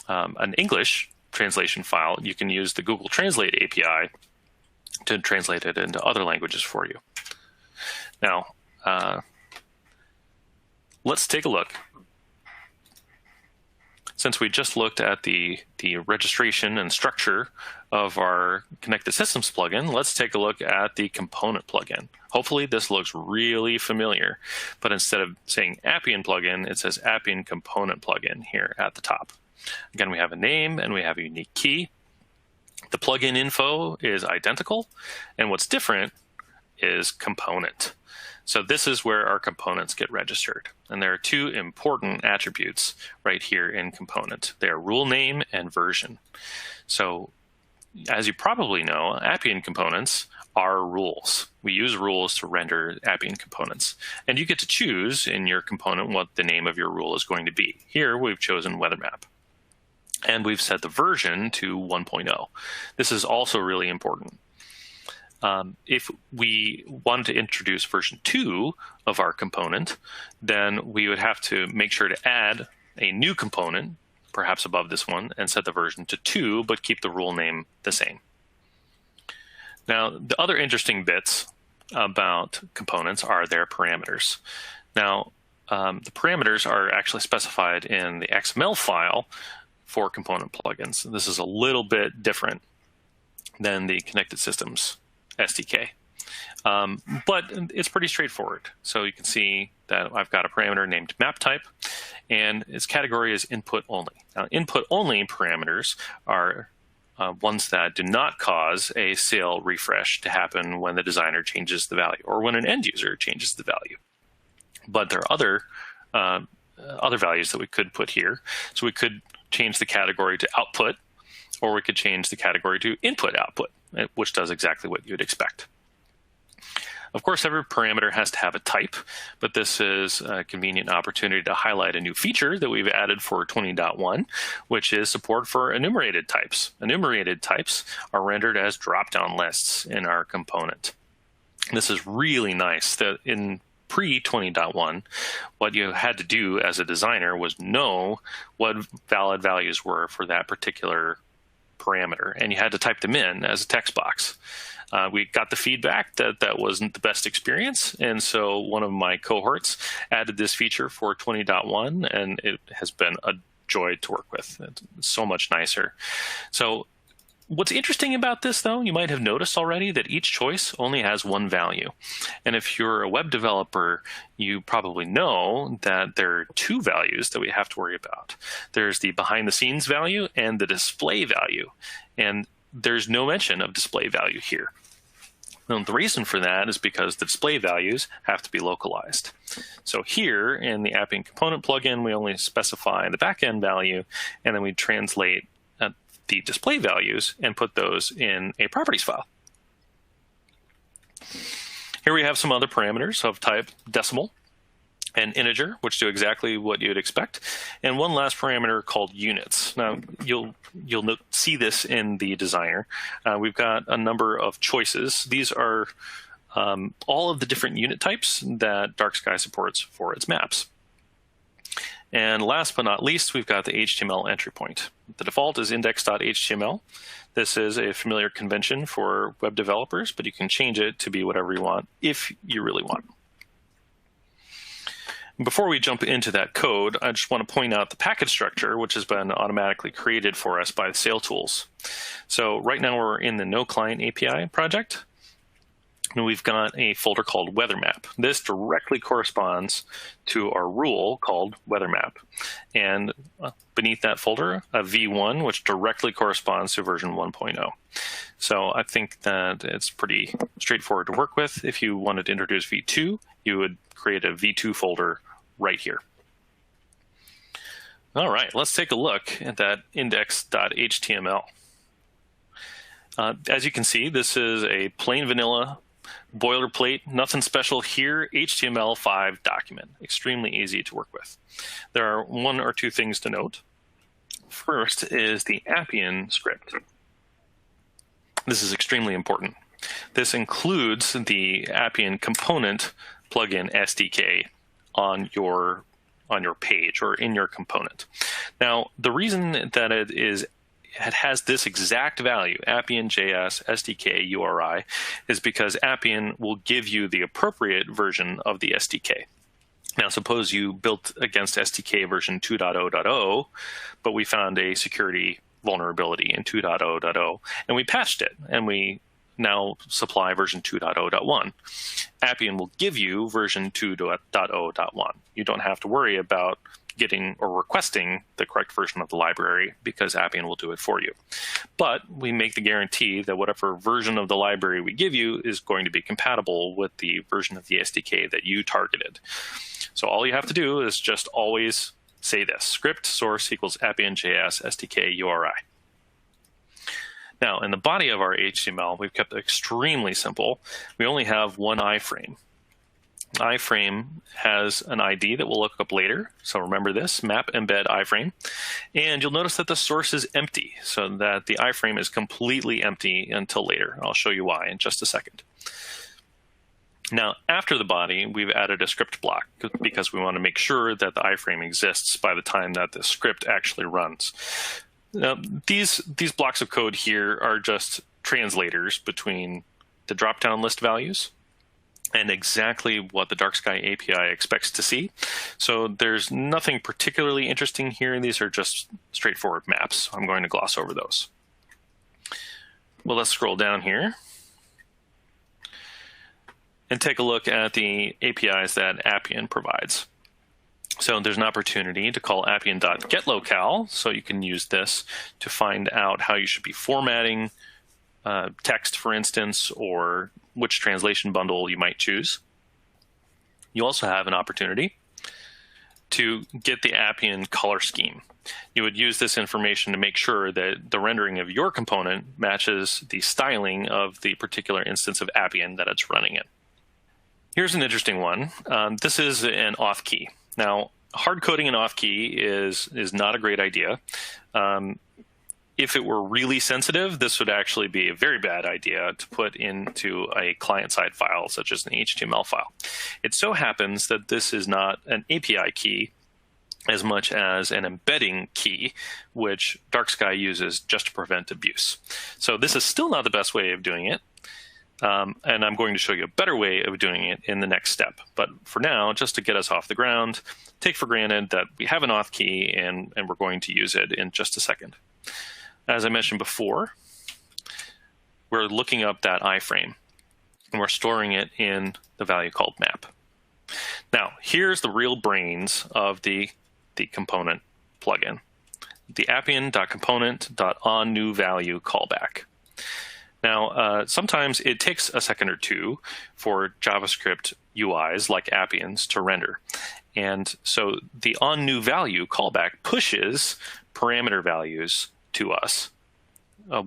an English translation file, you can use the Google Translate API to translate it into other languages for you. Now, let's take a look. Since we just looked at the registration and structure of our Connected Systems plugin, let's take a look at the component plugin. Hopefully this looks really familiar, but instead of saying Appian plugin, it says Appian component plugin here at the top. Again, we have a name and we have a unique key. The plugin info is identical, and what's different is component. So this is where our components get registered. And there are two important attributes right here in component. They are rule name and version. So as you probably know, Appian components are rules. We use rules to render Appian components. And you get to choose in your component what the name of your rule is going to be. Here we've chosen weather map. And we've set the version to 1.0. This is also really important. If we wanted to introduce version 2 of our component, then we would have to make sure to add a new component, perhaps above this one, and set the version to 2, but keep the rule name the same. Now, the other interesting bits about components are their parameters. Now, the parameters are actually specified in the XML file for component plugins. This is a little bit different than the Connected Systems SDK. But it's pretty straightforward. So you can see that I've got a parameter named map type, and its category is input only. Now, input only parameters are ones that do not cause a sale refresh to happen when the designer changes the value or when an end user changes the value. But there are other values that we could put here. So we could change the category to output, or we could change the category to input output, which does exactly what you'd expect. Of course, every parameter has to have a type, but this is a convenient opportunity to highlight a new feature that we've added for 20.1, which is support for enumerated types. Enumerated types are rendered as drop-down lists in our component. This is really nice. That in pre-20.1, what you had to do as a designer was know what valid values were for that particular parameter, and you had to type them in as a text box. We got the feedback that that wasn't the best experience, and so one of my cohorts added this feature for 20.1, and it has been a joy to work with. It's so much nicer. So what's interesting about this, though, you might have noticed already that each choice only has one value. And if you're a web developer, you probably know that there are two values that we have to worry about. There's the behind-the-scenes value and the display value. And there's no mention of display value here. And the reason for that is because the display values have to be localized. So here in the Appian component plugin, we only specify the backend value, and then we translate the display values and put those in a properties file. Here we have some other parameters of type decimal. an integer, which do exactly what you'd expect, and one last parameter called units. Now, you'll see this in the designer. We've got a number of choices. These are all of the different unit types that Dark Sky supports for its maps. And last but not least, we've got the HTML entry point. The default is index.html. This is a familiar convention for web developers, but you can change it to be whatever you want if you really want. Before we jump into that code, I just want to point out the package structure, which has been automatically created for us by the Sail tools. So right now we're in the No Client API project, and we've got a folder called Weather Map. This directly corresponds to our rule called Weather Map. And beneath that folder, a v1, which directly corresponds to version 1.0. So I think that it's pretty straightforward to work with. If you wanted to introduce v2, you would create a v2 folder right here. All right, let's take a look at that index.html. As you can see, this is a plain vanilla boilerplate, nothing special here, HTML5 document. Extremely easy to work with. There are one or two things to note. First is the Appian script. This is extremely important. This includes the Appian component plugin SDK on your page or in your component. Now, the reason that it has this exact value, Appian JS SDK URI, is because Appian will give you the appropriate version of the SDK. Now, suppose you built against SDK version 2.0.0, but we found a security vulnerability in 2.0.0, and we patched it, and we now supply version 2.0.1. Appian will give you version 2.0.1. You don't have to worry about getting or requesting the correct version of the library because Appian will do it for you. But we make the guarantee that whatever version of the library we give you is going to be compatible with the version of the SDK that you targeted. So all you have to do is just always say this: script source equals Appian JS SDK URI. Now, in the body of our HTML, we've kept it extremely simple. We only have one iframe. iframe has an ID that we'll look up later. So remember this, map embed iframe. And you'll notice that the source is empty, so that the iframe is completely empty until later. I'll show you why in just a second. Now, after the body, we've added a script block because we want to make sure that the iframe exists by the time that the script actually runs. Now, these blocks of code here are just translators between the drop-down list values and exactly what the Dark Sky API expects to see. So there's nothing particularly interesting here. These are just straightforward maps. I'm going to gloss over those. Well, let's scroll down here and take a look at the APIs that Appian provides. So there's an opportunity to call appian.getLocale, so you can use this to find out how you should be formatting text, for instance, or which translation bundle you might choose. You also have an opportunity to get the Appian color scheme. You would use this information to make sure that the rendering of your component matches the styling of the particular instance of Appian that it's running in. Here's an interesting one. This is an auth key. Now, hard coding an auth key is not a great idea. If it were really sensitive, this would actually be a very bad idea to put into a client-side file, such as an HTML file. It so happens that this is not an API key as much as an embedding key, which Dark Sky uses just to prevent abuse. So this is still not the best way of doing it. And I'm going to show you a better way of doing it in the next step. But for now, just to get us off the ground, take for granted that we have an auth key and we're going to use it in just a second. As I mentioned before, we're looking up that iframe and we're storing it in the value called map. Now, here's the real brains of the component plugin, the appian.component.onNewValue callback. Now, sometimes it takes a second or two for JavaScript UIs like Appian's to render. And so the onNewValue callback pushes parameter values to us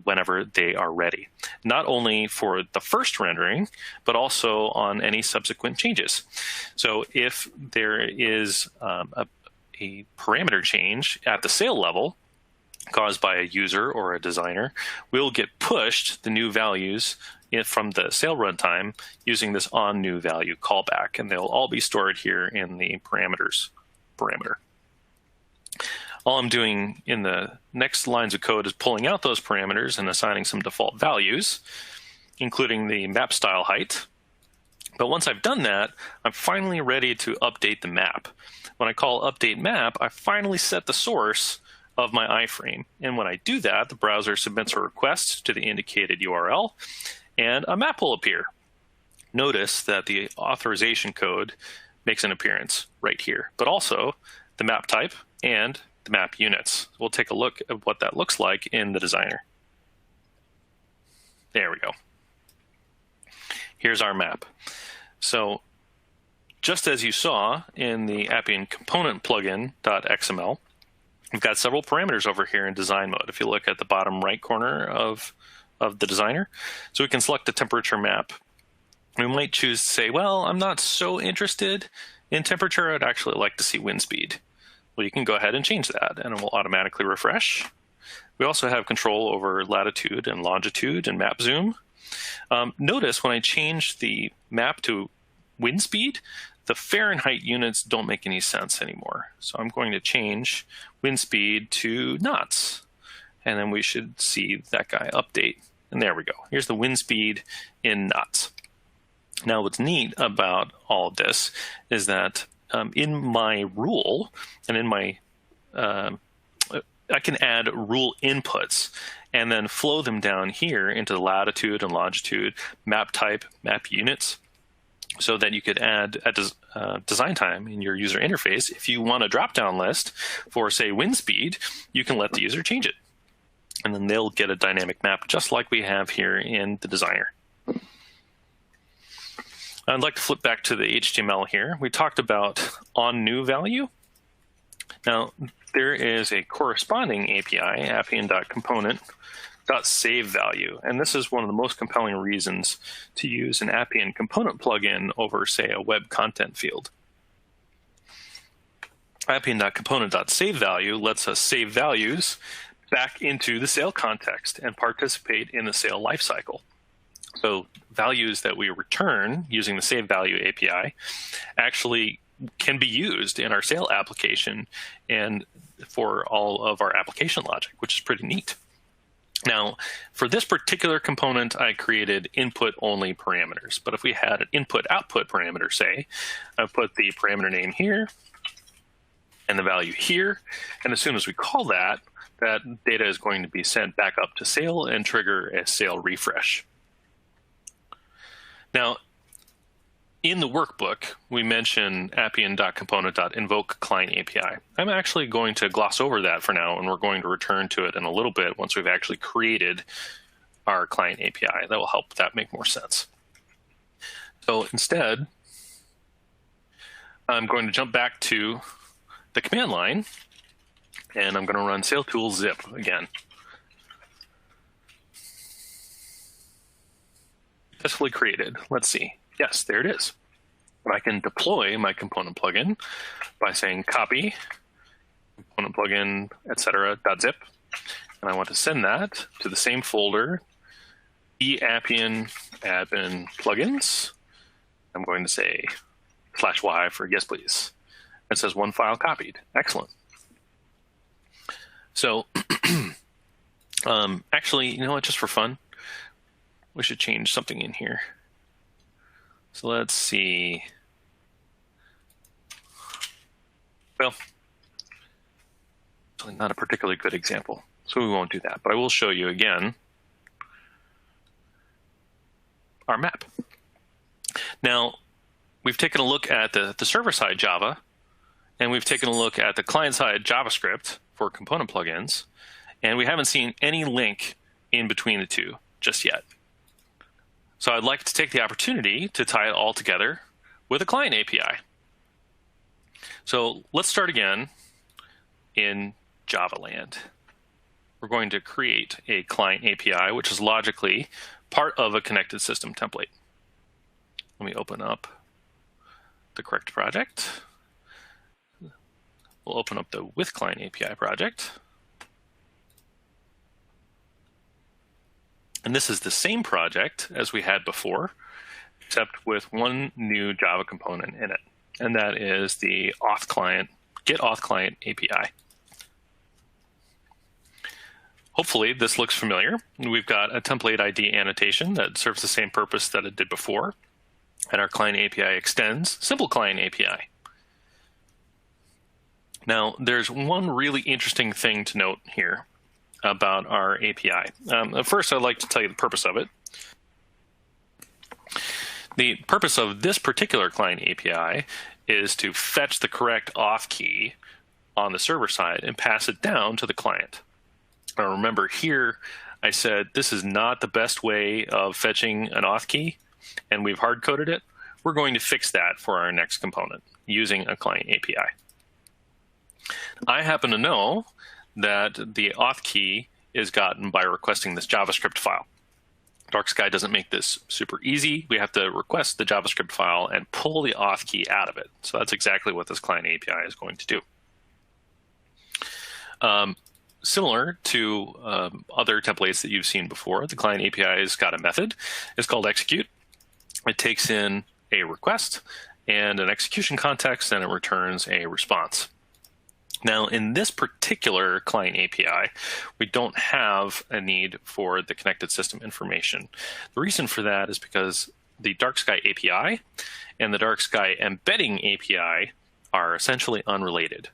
whenever they are ready, not only for the first rendering, but also on any subsequent changes. So if there is a parameter change at the sail level caused by a user or a designer, we'll get pushed the new values from the sail runtime using this onNewValue callback, and they'll all be stored here in the parameters parameter. All I'm doing in the next lines of code is pulling out those parameters and assigning some default values, including the map style height. But once I've done that, I'm finally ready to update the map. When I call update map, I finally set the source of my iframe. And when I do that, the browser submits a request to the indicated URL, and a map will appear. Notice that the authorization code makes an appearance right here, but also the map type and the map units. We'll take a look at what that looks like in the designer. There we go. Here's our map. So just as you saw in the Appian component plugin.xml, we've got several parameters over here in design mode. If you look at the bottom right corner of the designer, so we can select the temperature map. We might choose to say, well, I'm not so interested in temperature. I'd actually like to see wind speed. Well, you can go ahead and change that, and it will automatically refresh. We also have control over latitude and longitude and map zoom. Notice when I change the map to wind speed, the Fahrenheit units don't make any sense anymore. So I'm going to change wind speed to knots, and then we should see that guy update. And there we go. Here's the wind speed in knots. Now, what's neat about all of this is that in my rule and in my, I can add rule inputs and then flow them down here into the latitude and longitude, map type, map units, so that you could add at design time in your user interface. If you want a drop-down list for, say, wind speed, you can let the user change it. And then they'll get a dynamic map just like we have here in the designer. I'd like to flip back to the HTML here. We talked about onNewValue. Now, there is a corresponding API, Appian.component.saveValue, and this is one of the most compelling reasons to use an Appian component plugin over, say, a web content field. Appian.component.saveValue lets us save values back into the sail context and participate in the sail lifecycle. So values that we return using the SaveValue API actually can be used in our sail application and for all of our application logic, which is pretty neat. Now, for this particular component, I created input-only parameters. But if we had an input-output parameter, say, I put the parameter name here and the value here, and as soon as we call that, that data is going to be sent back up to sail and trigger a sail refresh. Now, in the workbook, we mention Appian.component.invokeClientAPI. I'm actually going to gloss over that for now, and we're going to return to it in a little bit once we've actually created our client API. That will help that make more sense. So instead, I'm going to jump back to the command line, and I'm going to run sailtool zip again. Successfully created. Let's see. Yes, there it is. I can deploy my component plugin by saying copy component plugin, etc. .zip, and I want to send that to the same folder, Appian admin plugins. I'm going to say /y for yes, please. It says one file copied. Excellent. So, actually, you know what? Just for fun, we should change something in here. So let's see. Well, not a particularly good example, so we won't do that. But I will show you again our map. Now, we've taken a look at the server-side Java, and we've taken a look at the client-side JavaScript for component plugins, and we haven't seen any link in between the two just yet. So I'd like to take the opportunity to tie it all together with a client API. So let's start again in Java land. we're going to create a client API, which is logically part of a connected system template. Let me open up the correct project. We'll open up the with client API project. And this is the same project as we had before, except with one new Java component in it. And that is the auth client, get auth client API. Hopefully this looks familiar. We've got a template ID annotation that serves the same purpose that it did before. And our client API extends simple client API. Now, there's one really interesting thing to note here about our API. First, I'd like to tell you the purpose of it. The purpose of this particular client API is to fetch the correct auth key on the server side and pass it down to the client. Now, remember here, I said this is not the best way of fetching an auth key, and we've hard-coded it. We're going to fix that for our next component using a client API. I happen to know that the auth key is gotten by requesting this JavaScript file. Dark Sky doesn't make this super easy. We have to request the JavaScript file and pull the auth key out of it. So that's exactly what this client API is going to do. Similar to other templates that you've seen before, the client API has got a method. It's called execute. It takes in a request and an execution context, and it returns a response. Now, in this particular client API, we don't have a need for the connected system information. The reason for that is because the Dark Sky API and the Dark Sky embedding API are essentially unrelated.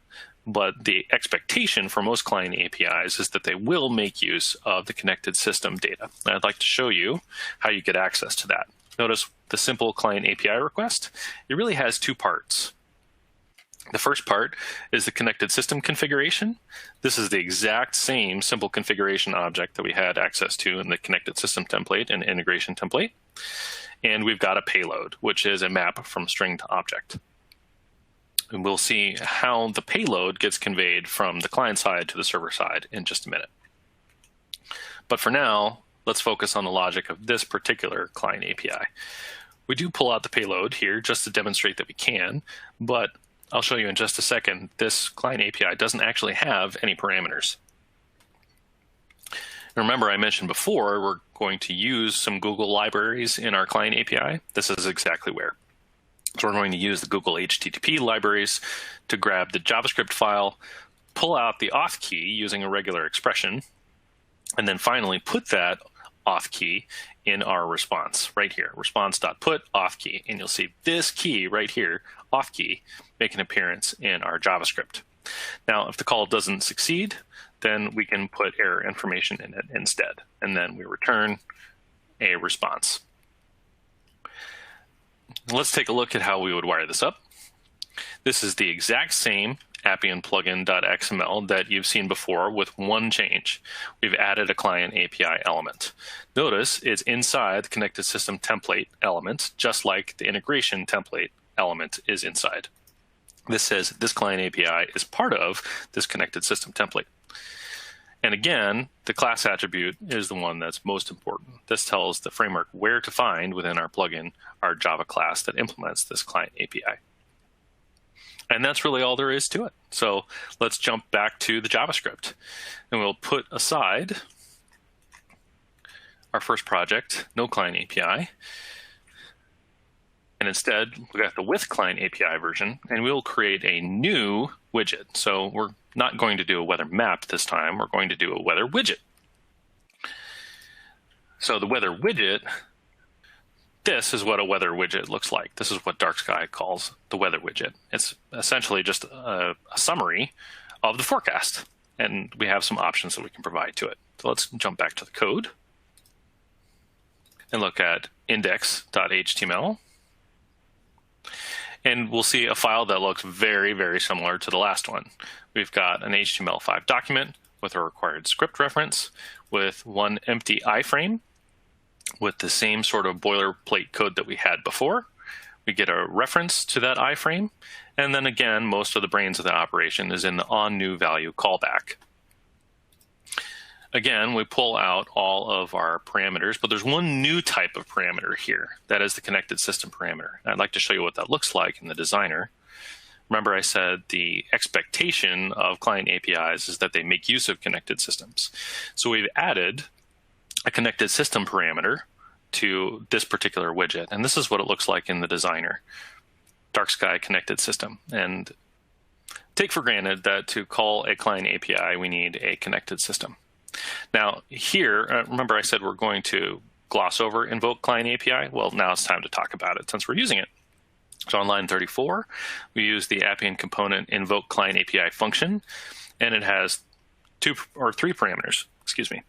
But the expectation for most client APIs is that they will make use of the connected system data. And I'd like to show you how you get access to that. Notice the simple client API request. It really has two parts. The first part is the connected system configuration. This is the exact same simple configuration object that we had access to in the connected system template and integration template. And we've got a payload, which is a map from string to object. And we'll see how the payload gets conveyed from the client side to the server side in just a minute. But for now, let's focus on the logic of this particular client API. We do pull out the payload here just to demonstrate that we can, but I'll show you in just a second, this client API doesn't actually have any parameters. Remember, I mentioned before, we're going to use some Google libraries in our client API. This is exactly where. So we're going to use the Google HTTP libraries to grab the JavaScript file, pull out the auth key using a regular expression, and then finally put that auth key in our response right here, response.put auth key. And you'll see this key right here, auth key, make an appearance in our JavaScript. Now, if the call doesn't succeed, then we can put error information in it instead. And then we return a response. Let's take a look at how we would wire this up. This is the exact same Appian plugin.xml that you've seen before with one change. We've added a client API element. Notice it's inside the connected system template element, just like the integration template element is inside. This says this client API is part of this connected system template. And again, the class attribute is the one that's most important. This tells the framework where to find within our plugin our Java class that implements this client API. And that's really all there is to it. So let's jump back to the JavaScript. And we'll put aside our first project, no client API. And instead, we got the with client API version, and we'll create a new widget. So we're not going to do a weather map this time. We're going to do a weather widget. So the weather widget, this is what a weather widget looks like. This is what Dark Sky calls the weather widget. It's essentially just a summary of the forecast, and we have some options that we can provide to it. So let's jump back to the code and look at index.html. And we'll see a file that looks very, very similar to the last one. We've got an HTML5 document with a required script reference, with one empty iframe, with the same sort of boilerplate code that we had before. We get a reference to that iframe, and then again, most of the brains of the operation is in the onNewValue callback. Again, we pull out all of our parameters, but there's one new type of parameter here. That is the connected system parameter. And I'd like to show you what that looks like in the designer. Remember I said the expectation of client APIs is that they make use of connected systems. So we've added a connected system parameter to this particular widget. And this is what it looks like in the designer. Dark sky connected system. And take for granted that to call a client API, we need a connected system. Now here, remember I said we're going to gloss over invoke client API? Well, now it's time to talk about it since we're using it. So on line 34, we use the Appian component invoke client API function, and it has three parameters, excuse me.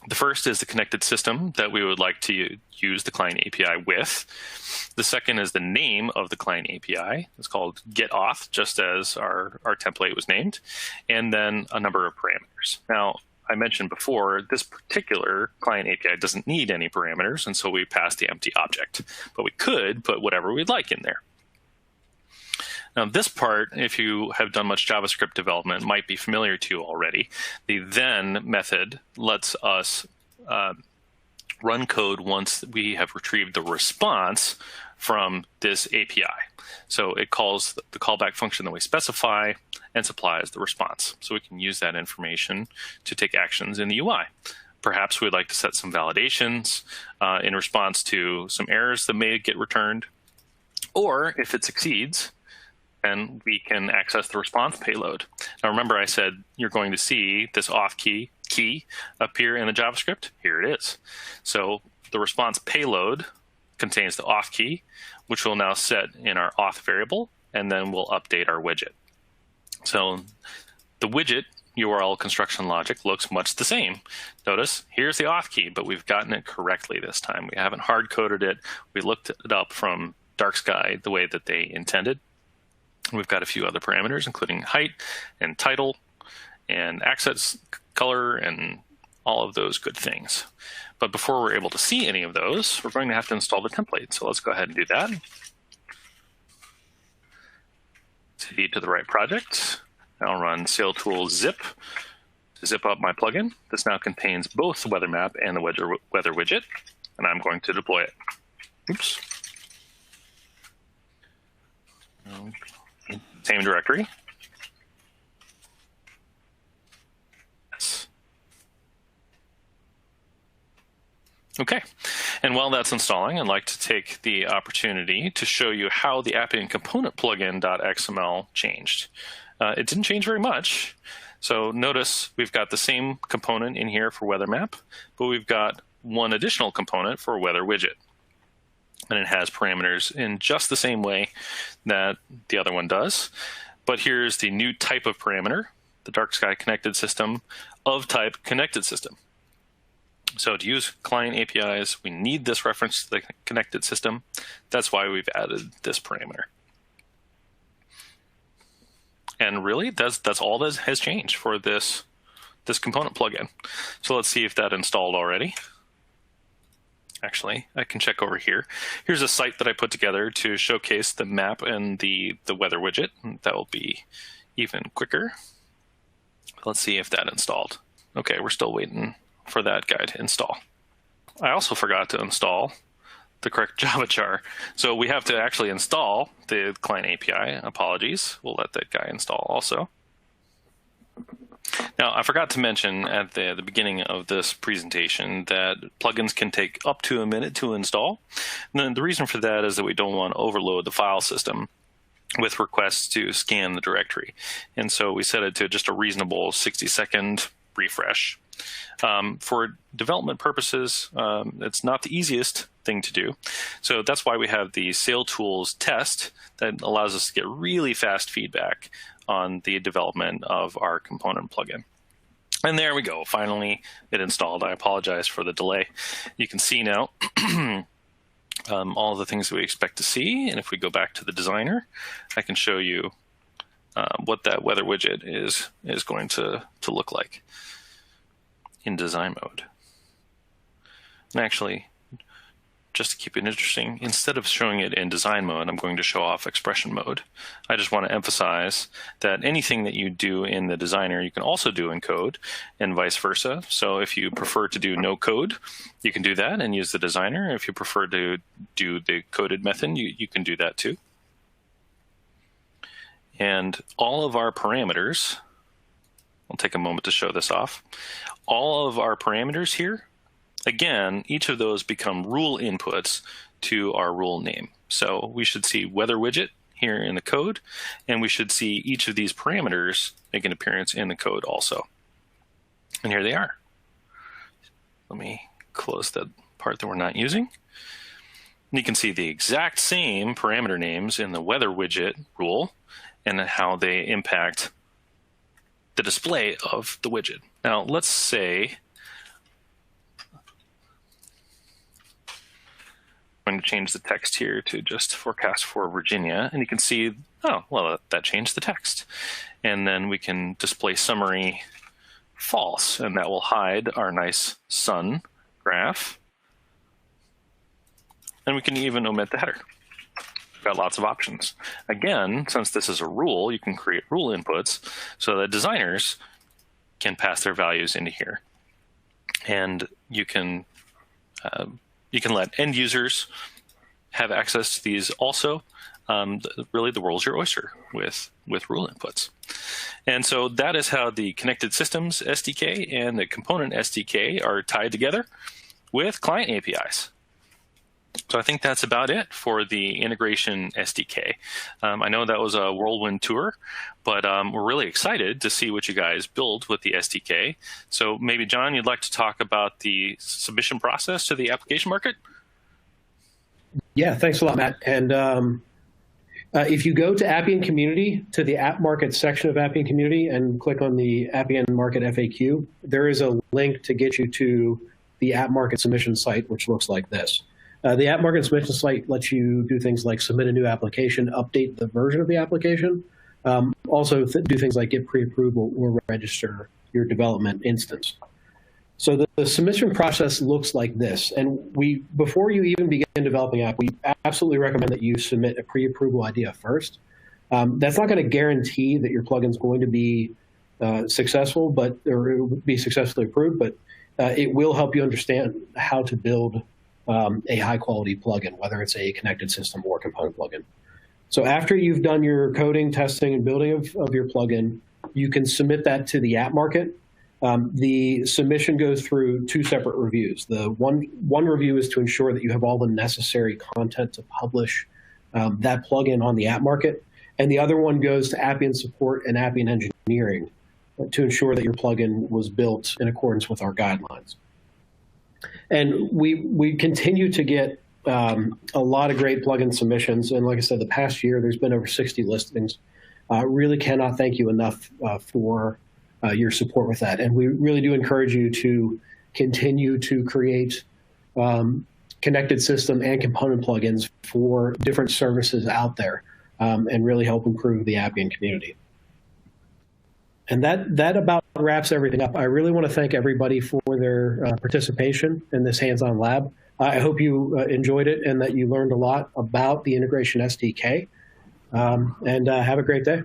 The first is the connected system that we would like to use the client API with. The second is the name of the client API. It's called getAuth, just as our template was named, and then a number of parameters. Now, I mentioned before, this particular client API doesn't need any parameters, and so we pass the empty object. But we could put whatever we'd like in there. Now this part, if you have done much JavaScript development, might be familiar to you already. The then method lets us run code once we have retrieved the response from this API. So it calls the callback function that we specify and supplies the response. So we can use that information to take actions in the UI. Perhaps we'd like to set some validations in response to some errors that may get returned. Or if it succeeds, then we can access the response payload. Now remember I said you're going to see this auth key appear in the JavaScript. Here it is. So the response payload contains the auth key, which we'll now set in our auth variable, and then we'll update our widget. So the widget URL construction logic looks much the same. Notice here's the auth key, but we've gotten it correctly this time. We haven't hard-coded it. We looked it up from dark sky the way that they intended. We've got a few other parameters, including height and title and access color and all of those good things. But before we're able to see any of those, we're going to have to install the template. So let's go ahead and do that. CD to the right project. I'll run sail tool zip to zip up my plugin. This now contains both the weather map and the weather widget, and I'm going to deploy it. Oops. Same directory. Yes. Okay, and while that's installing, I'd like to take the opportunity to show you how the Appian component plugin.xml changed. It didn't change very much. So notice we've got the same component in here for weather map, but we've got one additional component for weather widget. And it has parameters in just the same way that the other one does. But here's the new type of parameter, the dark sky connected system of type connected system. So to use client APIs, we need this reference to the connected system. That's why we've added this parameter. And really, that's all that has changed for this component plugin. So let's see if that installed already. Actually, I can check over here. Here's a site that I put together to showcase the map and the weather widget. That will be even quicker. Let's see if that installed. Okay, we're still waiting for that guy to install. I also forgot to install the correct Java char. So we have to actually install the client API. Apologies. We'll let that guy install also. Now, I forgot to mention at the beginning of this presentation that plugins can take up to a minute to install. And the reason for that is that we don't want to overload the file system with requests to scan the directory. And so we set it to just a reasonable 60-second refresh. For development purposes, it's not the easiest thing to do. So that's why we have the sail tools test that allows us to get really fast feedback on the development of our component plugin. And there we go. Finally, it installed. I apologize for the delay. You can see now all of the things that we expect to see. And if we go back to the designer, I can show you what that weather widget is going to look like in design mode. And actually, just to keep it interesting, instead of showing it in design mode, I'm going to show off expression mode. I just want to emphasize that anything that you do in the designer, you can also do in code and vice versa. So if you prefer to do no code, you can do that and use the designer. If you prefer to do the coded method, you can do that too. And all of our parameters, I'll take a moment to show this off. All of our parameters here, again, each of those become rule inputs to our rule name. So we should see weather widget here in the code, and we should see each of these parameters make an appearance in the code also. And here they are. Let me close the part that we're not using. And you can see the exact same parameter names in the weather widget rule and how they impact the display of the widget. Now, let's say I'm going to change the text here to just forecast for Virginia, and you can see, oh, well, that changed the text. And then we can display summary false, and that will hide our nice sun graph. And we can even omit the header. We've got lots of options. Again, since this is a rule, you can create rule inputs so that designers can pass their values into here. And you can let end users have access to these also. Really, the world's your oyster with rule inputs. And so that is how the Connected Systems SDK and the Component SDK are tied together with client APIs. So I think that's about it for the integration SDK. I know that was a whirlwind tour, but we're really excited to see what you guys build with the SDK. So maybe, John, you'd like to talk about the submission process to the application market? Yeah, thanks a lot, Matt. And if you go to Appian Community, to the App Market section of Appian Community, and click on the Appian Market FAQ, there is a link to get you to the App Market submission site, which looks like this. The App Market submission site lets you do things like submit a new application, update the version of the application, also do things like get pre-approval or register your development instance. So the submission process looks like this. And before you even begin developing app, we absolutely recommend that you submit a pre-approval idea first. That's not going to guarantee that your plugin is going to be successful, or be successfully approved, but it will help you understand how to build a high-quality plugin, whether it's a connected system or component plugin. So after you've done your coding, testing, and building of your plugin, you can submit that to the app market. The submission goes through two separate reviews. The one review is to ensure that you have all the necessary content to publish that plugin on the app market, and the other one goes to Appian support and Appian engineering to ensure that your plugin was built in accordance with our guidelines. And we continue to get a lot of great plugin submissions. And like I said, the past year, there's been over 60 listings. Really cannot thank you enough for your support with that. And we really do encourage you to continue to create connected system and component plugins for different services out there and really help improve the Appian community. And that about wraps everything up. I really want to thank everybody for their participation in this hands-on lab. I hope you enjoyed it and that you learned a lot about the integration SDK. And have a great day.